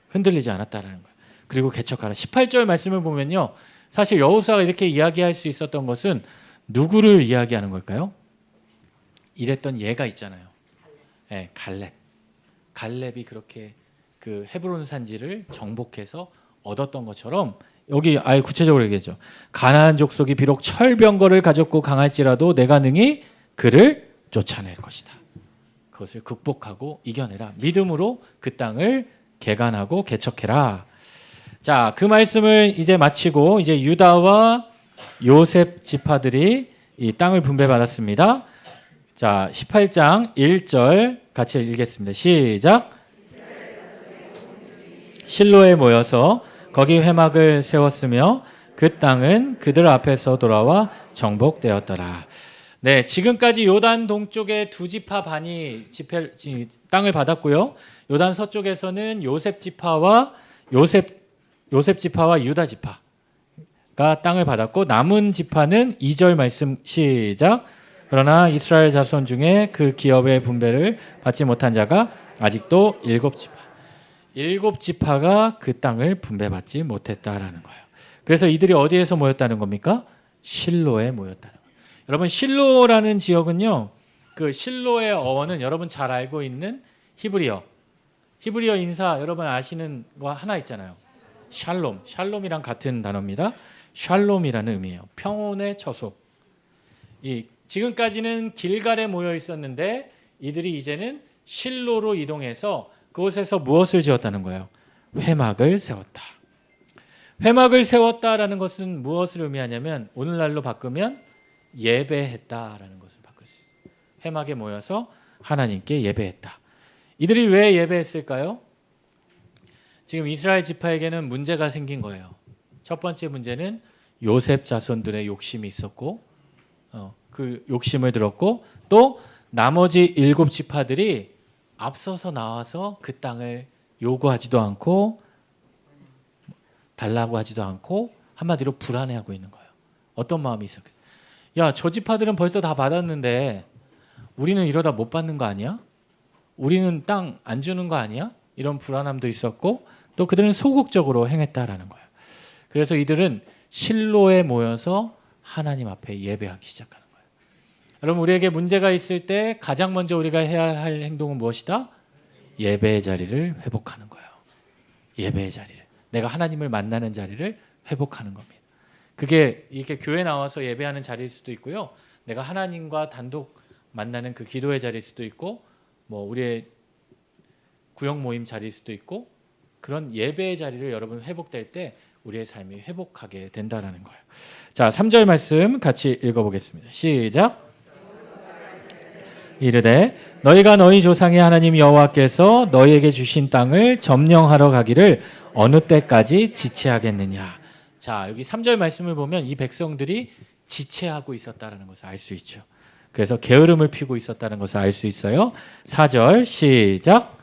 흔들리지 않았다라는 거예요. 그리고 개척하라. 18절 말씀을 보면요, 사실 여호수아가 이렇게 이야기할 수 있었던 것은 누구를 이야기하는 걸까요? 이랬던 얘가 있잖아요. 네, 갈렙. 갈렙이 그렇게 그 헤브론 산지를 정복해서 얻었던 것처럼 여기 아예 구체적으로 얘기했죠. 가나안 족속이 비록 철병거를 가졌고 강할지라도 내가 능히 그를 쫓아낼 것이다. 그것을 극복하고 이겨내라. 믿음으로 그 땅을 개간하고 개척해라. 자, 그 말씀을 이제 마치고 이제 유다와 요셉 지파들이 이 땅을 분배받았습니다. 자, 18장 1절 같이 읽겠습니다. 시작. 실로에 모여서 거기 회막을 세웠으며 그 땅은 그들 앞에서 돌아와 정복되었더라. 네, 지금까지 요단 동쪽에 두 지파 반이 땅을 받았고요. 요단 서쪽에서는 요셉 지파와 유다 지파가 땅을 받았고 남은 지파는 2절 말씀 시작. 그러나 이스라엘 자손 중에 그 기업의 분배를 받지 못한 자가 아직도 7지파. 7지파가 그 땅을 분배받지 못했다라는 거예요. 그래서 이들이 어디에서 모였다는 겁니까? 실로에 모였다는 거예요. 여러분, 실로라는 지역은요, 그 실로의 어원은 여러분 잘 알고 있는 히브리어 인사 여러분 아시는 거 하나 있잖아요. 샬롬이랑 같은 단어입니다. 샬롬이라는 의미예요. 평온의 처소. 지금까지는 길갈에 모여 있었는데 이들이 이제는 실로로 이동해서 그곳에서 무엇을 지었다는 거예요? 회막을 세웠다. 회막을 세웠다라는 것은 무엇을 의미하냐면 오늘날로 바꾸면 예배했다라는 것을 바꿀 수 있어요. 회막에 모여서 하나님께 예배했다. 이들이 왜 예배했을까요? 지금 이스라엘 지파에게는 문제가 생긴 거예요. 첫 번째 문제는 요셉 자손들의 욕심이 있었고 그 욕심을 들었고 또 나머지 7지파들이 앞서서 나와서 그 땅을 요구하지도 않고 달라고 하지도 않고 한마디로 불안해하고 있는 거예요. 어떤 마음이 있었겠어요? 야, 저 지파들은 벌써 다 받았는데 우리는 이러다 못 받는 거 아니야? 우리는 땅 안 주는 거 아니야? 이런 불안함도 있었고 또 그들은 소극적으로 행했다라는 거예요. 그래서 이들은 실로에 모여서 하나님 앞에 예배하기 시작하는 거예요. 여러분, 우리에게 문제가 있을 때 가장 먼저 우리가 해야 할 행동은 무엇이다? 예배의 자리를 회복하는 거예요. 예배의 자리를. 내가 하나님을 만나는 자리를 회복하는 겁니다. 그게 이렇게 교회 나와서 예배하는 자리일 수도 있고요. 내가 하나님과 단독 만나는 그 기도의 자리일 수도 있고 뭐 우리의 구역 모임 자리일 수도 있고 그런 예배의 자리를 여러분 회복될 때 우리의 삶이 회복하게 된다라는 거예요. 자, 3절 말씀 같이 읽어보겠습니다. 시작. 이르되 너희가 너희 조상의 하나님 여호와께서 너희에게 주신 땅을 점령하러 가기를 어느 때까지 지체하겠느냐. 자, 여기 3절 말씀을 보면 이 백성들이 지체하고 있었다는 것을 알 수 있죠. 그래서 게으름을 피우고 있었다는 것을 알 수 있어요. 4절 시작.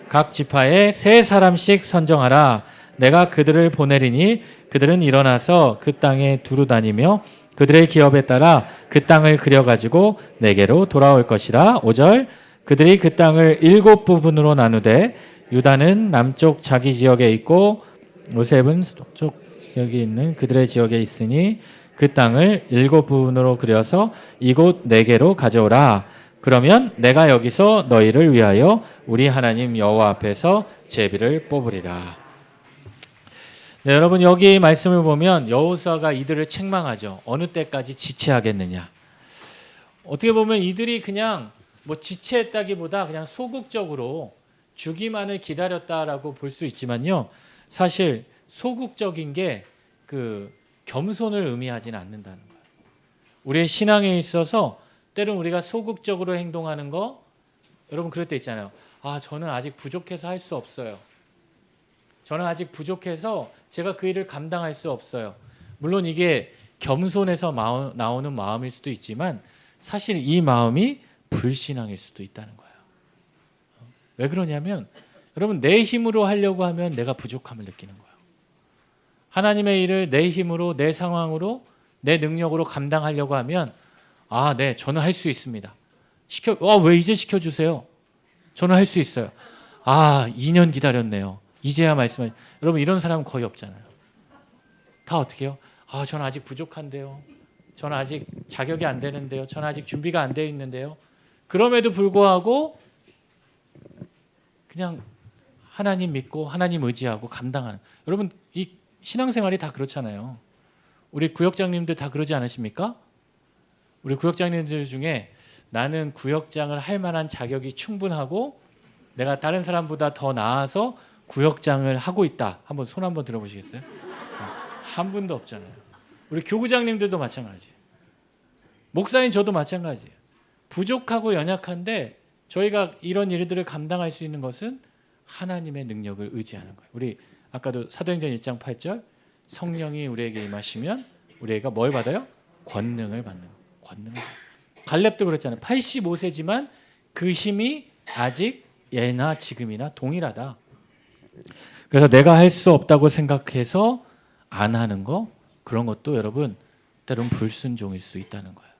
각 지파에 3사람씩 선정하라. 내가 그들을 보내리니 그들은 일어나서 그 땅에 두루 다니며 그들의 기업에 따라 그 땅을 그려가지고 내게로 돌아올 것이라. 5절 그들이 그 땅을 7부분으로 나누되 유다는 남쪽 자기 지역에 있고 요셉은 서쪽 지역에 있는 그들의 지역에 있으니 그 땅을 7부분으로 그려서 이곳 네게로 가져오라. 그러면 내가 여기서 너희를 위하여 우리 하나님 여호와 앞에서 제비를 뽑으리라. 네, 여러분 여기 말씀을 보면 여호수아가 이들을 책망하죠. 어느 때까지 지체하겠느냐. 어떻게 보면 이들이 그냥 뭐 지체했다기보다 그냥 소극적으로 주기만을 기다렸다라고 볼 수 있지만요. 사실 소극적인 게 그 겸손을 의미하지는 않는다는 거예요. 우리의 신앙에 있어서 때론 우리가 소극적으로 행동하는 거 여러분 그럴 때 있잖아요. 아, 저는 아직 부족해서 할 수 없어요. 저는 아직 부족해서 제가 그 일을 감당할 수 없어요. 물론 이게 겸손해서 나오는 마음일 수도 있지만 사실 이 마음이 불신앙일 수도 있다는 거예요. 왜 그러냐면 여러분 내 힘으로 하려고 하면 내가 부족함을 느끼는 거예요. 하나님의 일을 내 힘으로 내 상황으로 내 능력으로 감당하려고 하면 아, 네, 저는 할 수 있습니다. 왜 이제 시켜주세요? 저는 할 수 있어요. 아, 2년 기다렸네요. 이제야 말씀을. 여러분 이런 사람은 거의 없잖아요. 다 어떻게 해요? 아, 저는 아직 부족한데요. 저는 아직 자격이 안 되는데요. 저는 아직 준비가 안 되어 있는데요. 그럼에도 불구하고 그냥 하나님 믿고 하나님 의지하고 감당하는. 여러분 이 신앙생활이 다 그렇잖아요. 우리 구역장님들 다 그러지 않으십니까? 우리 구역장님들 중에 나는 구역장을 할 만한 자격이 충분하고 내가 다른 사람보다 더 나아서 구역장을 하고 있다. 한번 손 한번 들어보시겠어요? 한 분도 없잖아요. 우리 교구장님들도 마찬가지. 목사인 저도 마찬가지예요. 부족하고 연약한데 저희가 이런 일들을 감당할 수 있는 것은 하나님의 능력을 의지하는 거예요. 우리 아까도 사도행전 1장 8절 성령이 우리에게 임하시면 우리가 뭘 받아요? 권능을 받는 거예요. 권능을. 갈렙도 그랬잖아요. 85세지만 그 힘이 아직 예나 지금이나 동일하다. 그래서 내가 할 수 없다고 생각해서 안 하는 거 그런 것도 여러분 때로는 불순종일 수 있다는 거예요.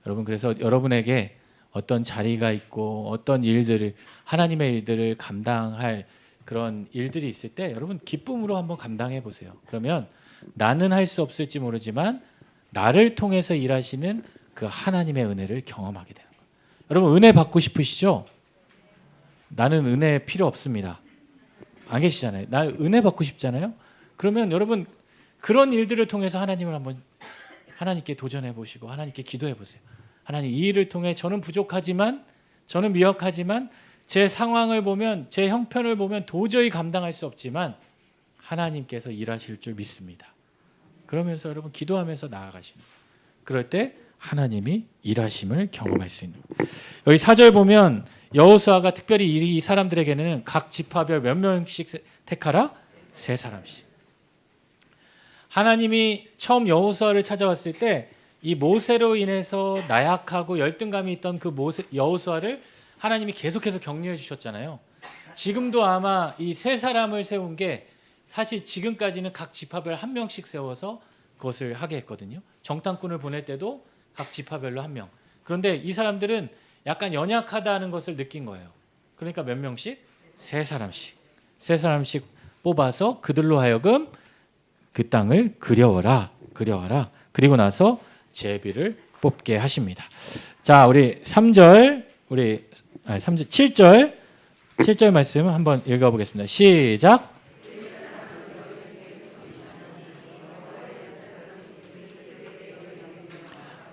여러분 그래서 여러분에게 어떤 자리가 있고 어떤 일들을 하나님의 일들을 감당할 그런 일들이 있을 때 여러분 기쁨으로 한번 감당해 보세요. 그러면 나는 할 수 없을지 모르지만 나를 통해서 일하시는 그 하나님의 은혜를 경험하게 되는 거예요. 여러분 은혜 받고 싶으시죠? 나는 은혜 필요 없습니다. 안 계시잖아요. 나 은혜 받고 싶잖아요. 그러면 여러분 그런 일들을 통해서 하나님을 한번 하나님께 도전해 보시고 하나님께 기도해 보세요. 하나님 이 일을 통해 저는 부족하지만 저는 미약하지만 제 상황을 보면 제 형편을 보면 도저히 감당할 수 없지만 하나님께서 일하실 줄 믿습니다. 그러면서 여러분 기도하면서 나아가시는 거예요. 그럴 때 하나님이 일하심을 경험할 수 있는 거예요. 여기 4절 보면 여호수아가 특별히 이 사람들에게는 각 지파별 몇 명씩 택하라? 3사람씩. 하나님이 처음 여호수아를 찾아왔을 때 이 모세로 인해서 나약하고 열등감이 있던 그 여호수아를 하나님이 계속해서 격려해 주셨잖아요. 지금도 아마 이 3사람을 세운 게 사실 지금까지는 각 지파별 1명씩 세워서 그것을 하게 했거든요. 정탐꾼을 보낼 때도 각 지파별로 1명. 그런데 이 사람들은 약간 연약하다는 것을 느낀 거예요. 그러니까 몇 명씩? 3사람씩. 3사람씩 뽑아서 그들로 하여금 그 땅을 그려와라. 그리고 나서 제비를 뽑게 하십니다. 자, 우리 3절 7절 말씀 한번 읽어보겠습니다. 시작.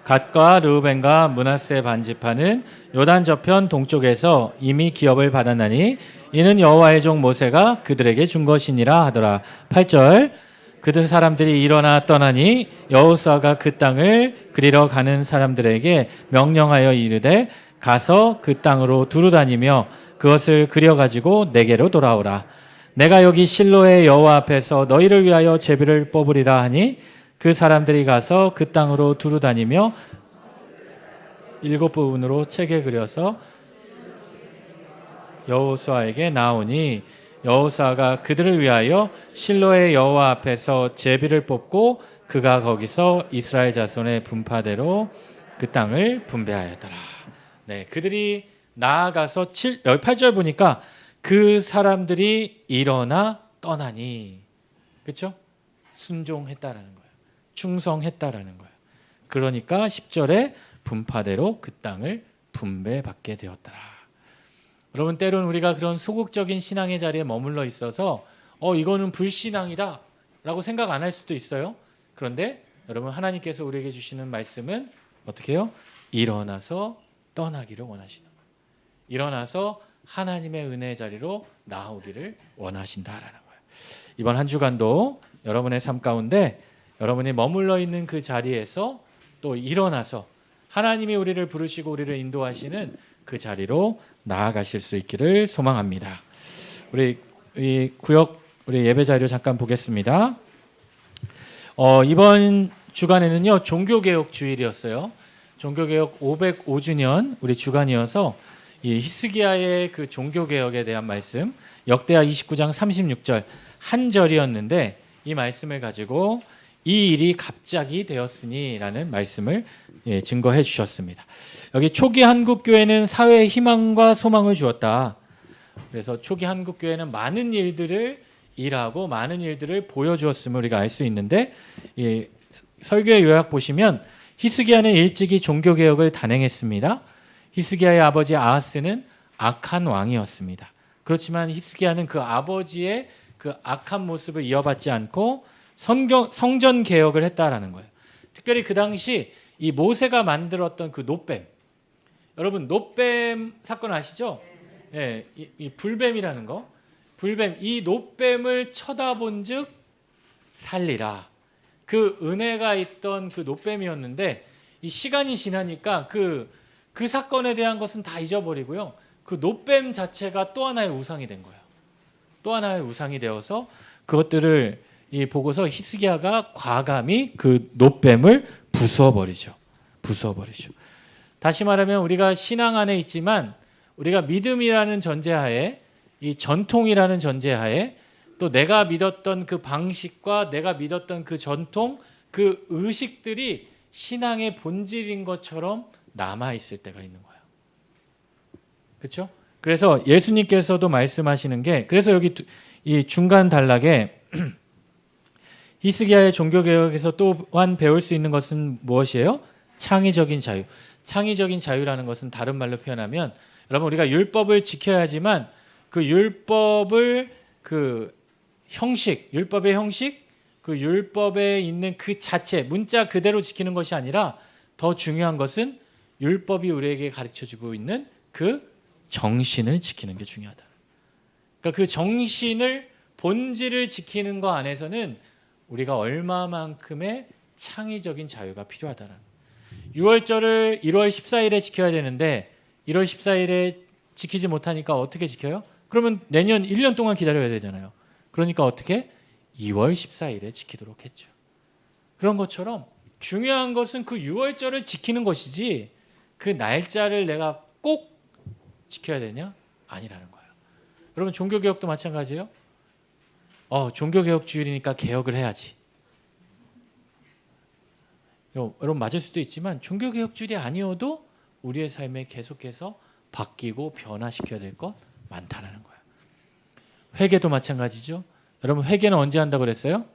갓과 르우벤과 므낫세 반지파는 요단 저편 동쪽에서 이미 기업을 받았나니 이는 여호와의 종 모세가 그들에게 준 것이니라 하더라. 8절 그들 사람들이 일어나 떠나니 여호수아가 그 땅을 그리러 가는 사람들에게 명령하여 이르되 가서 그 땅으로 두루 다니며 그것을 그려가지고 내게로 돌아오라. 내가 여기 실로의 여호와 앞에서 너희를 위하여 제비를 뽑으리라 하니 그 사람들이 가서 그 땅으로 두루 다니며 7부분으로 책에 그려서 여호수아에게 나오니 여호수아가 그들을 위하여 실로의 여호와 앞에서 제비를 뽑고 그가 거기서 이스라엘 자손의 분파대로 그 땅을 분배하였더라. 네, 그들이 나아가서 8절 보니까 그 사람들이 일어나 떠나니, 그렇죠? 순종했다라는 거예요. 충성했다라는 거예요. 그러니까 10절에 분파대로 그 땅을 분배받게 되었더라. 여러분 때로는 우리가 그런 소극적인 신앙의 자리에 머물러 있어서 이거는 불신앙이다 라고 생각 안 할 수도 있어요. 그런데 여러분 하나님께서 우리에게 주시는 말씀은 어떻게 해요? 일어나서 떠나기를 원하시는 거예요. 일어나서 하나님의 은혜의 자리로 나오기를 원하신다라는 거예요. 이번 한 주간도 여러분의 삶 가운데 여러분이 머물러 있는 그 자리에서 또 일어나서 하나님이 우리를 부르시고 우리를 인도하시는 그 자리로 나아가실 수 있기를 소망합니다. 우리 이 구역 우리 예배 자료 잠깐 보겠습니다. 이번 주간에는요 종교개혁 주일이었어요. 종교개혁 505주년 우리 주간이어서 이 히스기야의 그 종교개혁에 대한 말씀 역대하 29장 36절 한 절이었는데 이 말씀을 가지고 이 일이 갑자기 되었으니라는 말씀을 증거해 주셨습니다. 여기 초기 한국 교회는 사회에 희망과 소망을 주었다. 그래서 초기 한국 교회는 많은 일들을 일하고 많은 일들을 보여주었음을 우리가 알 수 있는데 이 설교의 요약 보시면 히스기야는 일찍이 종교개혁을 단행했습니다. 히스기야의 아버지 아하스는 악한 왕이었습니다. 그렇지만 히스기야는 그 아버지의 그 악한 모습을 이어받지 않고 성전 개혁을 했다라는 거예요. 특별히 그 당시 이 모세가 만들었던 그 놋뱀, 여러분 놋뱀 사건 아시죠? 예, 이 불뱀이라는 거, 불뱀 이 놋뱀을 쳐다본즉 살리라. 그 은혜가 있던 그 놋뱀이었는데 이 시간이 지나니까 그 사건에 대한 것은 다 잊어버리고요. 그 놋뱀 자체가 또 하나의 우상이 된 거예요. 또 하나의 우상이 되어서 그것들을 보고서 히스기야가 과감히 그 놋뱀을 부숴버리죠. 다시 말하면 우리가 신앙 안에 있지만 우리가 믿음이라는 전제하에 이 전통이라는 전제하에 또 내가 믿었던 그 방식과 내가 믿었던 그 전통 그 의식들이 신앙의 본질인 것처럼 남아 있을 때가 있는 거예요. 그렇죠? 그래서 예수님께서도 말씀하시는 게 그래서 여기 이 중간 단락에 히스기야의 종교개혁에서 또한 배울 수 있는 것은 무엇이에요? 창의적인 자유. 창의적인 자유라는 것은 다른 말로 표현하면 여러분 우리가 율법을 지켜야지만 그 율법을 그 형식, 율법의 형식, 그 율법에 있는 그 자체, 문자 그대로 지키는 것이 아니라 더 중요한 것은 율법이 우리에게 가르쳐주고 있는 그 정신을 지키는 게 중요하다. 그러니까 그 정신을 본질을 지키는 것 안에서는 우리가 얼마만큼의 창의적인 자유가 필요하다는 거예요. 6월절을 1월 14일에 지켜야 되는데 1월 14일에 지키지 못하니까 어떻게 지켜요? 그러면 내년 1년 동안 기다려야 되잖아요. 그러니까 어떻게? 2월 14일에 지키도록 했죠. 그런 것처럼 중요한 것은 그 6월절을 지키는 것이지 그 날짜를 내가 꼭 지켜야 되냐? 아니라는 거예요. 여러분 종교개혁도 마찬가지예요. 종교개혁 주일이니까 개혁을 해야지. 여러분 맞을 수도 있지만 종교개혁 주일이 아니어도 우리의 삶에 계속해서 바뀌고 변화시켜야 될 것 많다라는 거예요. 회개도 마찬가지죠. 여러분 회개는 언제 한다고 그랬어요?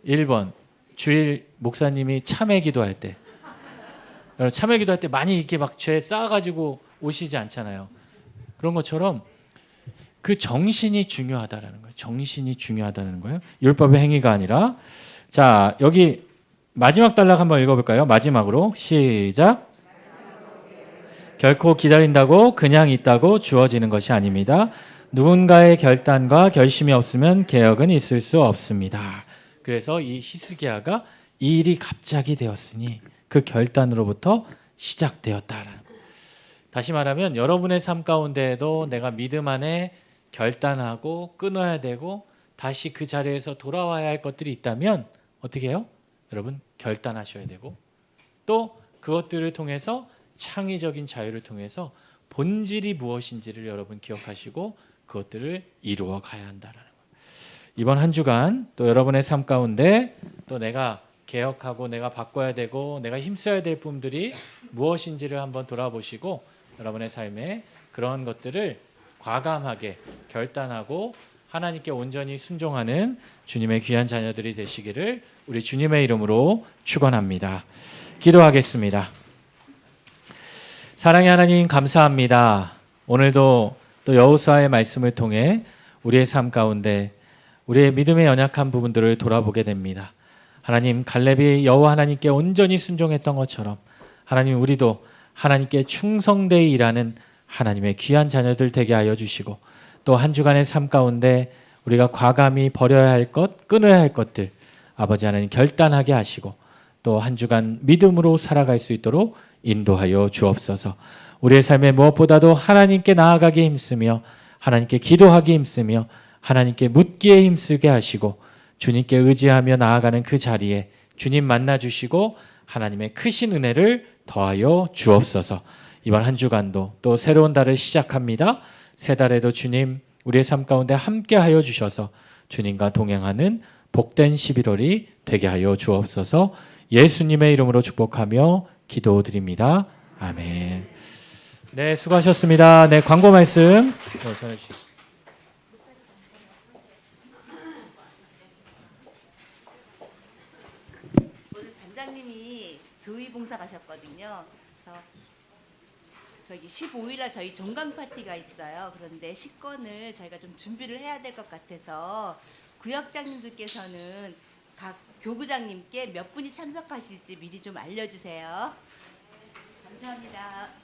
1번 주일 목사님이 참회 기도할 때. 여러분 참회 기도할 때 많이 이렇게 막 죄 쌓아가지고 오시지 않잖아요. 그런 것처럼 그 정신이 중요하다라는 거예요. 정신이 중요하다는 거예요. 율법의 행위가 아니라. 자 여기 마지막 단락 한번 읽어볼까요? 마지막으로 시작. 결코 기다린다고 그냥 있다고 주어지는 것이 아닙니다. 누군가의 결단과 결심이 없으면 개혁은 있을 수 없습니다. 그래서 이 히스기야가 이 일이 갑자기 되었으니 그 결단으로부터 시작되었다라는 거예요. 다시 말하면 여러분의 삶 가운데에도 내가 믿음 안에 결단하고 끊어야 되고 다시 그 자리에서 돌아와야 할 것들이 있다면 어떻게 해요? 여러분 결단하셔야 되고 또 그것들을 통해서 창의적인 자유를 통해서 본질이 무엇인지를 여러분 기억하시고 그것들을 이루어 가야 한다는 거예요. 이번 한 주간 또 여러분의 삶 가운데 또 내가 개혁하고 내가 바꿔야 되고 내가 힘써야 될 부분들이 무엇인지를 한번 돌아보시고 여러분의 삶에 그런 것들을 과감하게 결단하고 하나님께 온전히 순종하는 주님의 귀한 자녀들이 되시기를 우리 주님의 이름으로 축원합니다. 기도하겠습니다. 사랑의 하나님 감사합니다. 오늘도 또 여호수아의 말씀을 통해 우리의 삶 가운데 우리의 믿음의 연약한 부분들을 돌아보게 됩니다. 하나님, 갈렙이 여호와 하나님께 온전히 순종했던 것처럼 하나님, 우리도 하나님께 충성되이 일하는 하나님의 귀한 자녀들 되게 하여 주시고, 또 한 주간의 삶 가운데 우리가 과감히 버려야 할 것, 끊어야 할 것들 아버지 하나님 결단하게 하시고, 또 한 주간 믿음으로 살아갈 수 있도록 인도하여 주옵소서. 우리의 삶에 무엇보다도 하나님께 나아가기 힘쓰며 하나님께 기도하기 힘쓰며 하나님께 묻기에 힘쓰게 하시고, 주님께 의지하며 나아가는 그 자리에 주님 만나 주시고 하나님의 크신 은혜를 더하여 주옵소서. 이번 한 주간도 또 새로운 달을 시작합니다. 새 달에도 주님 우리의 삶 가운데 함께 하여 주셔서 주님과 동행하는 복된 11월이 되게 하여 주옵소서. 예수님의 이름으로 축복하며 기도드립니다. 아멘. 네, 수고하셨습니다. 네, 광고 말씀 전해 주시죠. 오늘 반장님이 조의 봉사 가셨거든요. 그래서 저기 15일날 저희 종강 파티가 있어요. 그런데 식권을 저희가 좀 준비를 해야 될 것 같아서 구역장님들께서는 각 교구장님께 몇 분이 참석하실지 미리 좀 알려주세요. 감사합니다.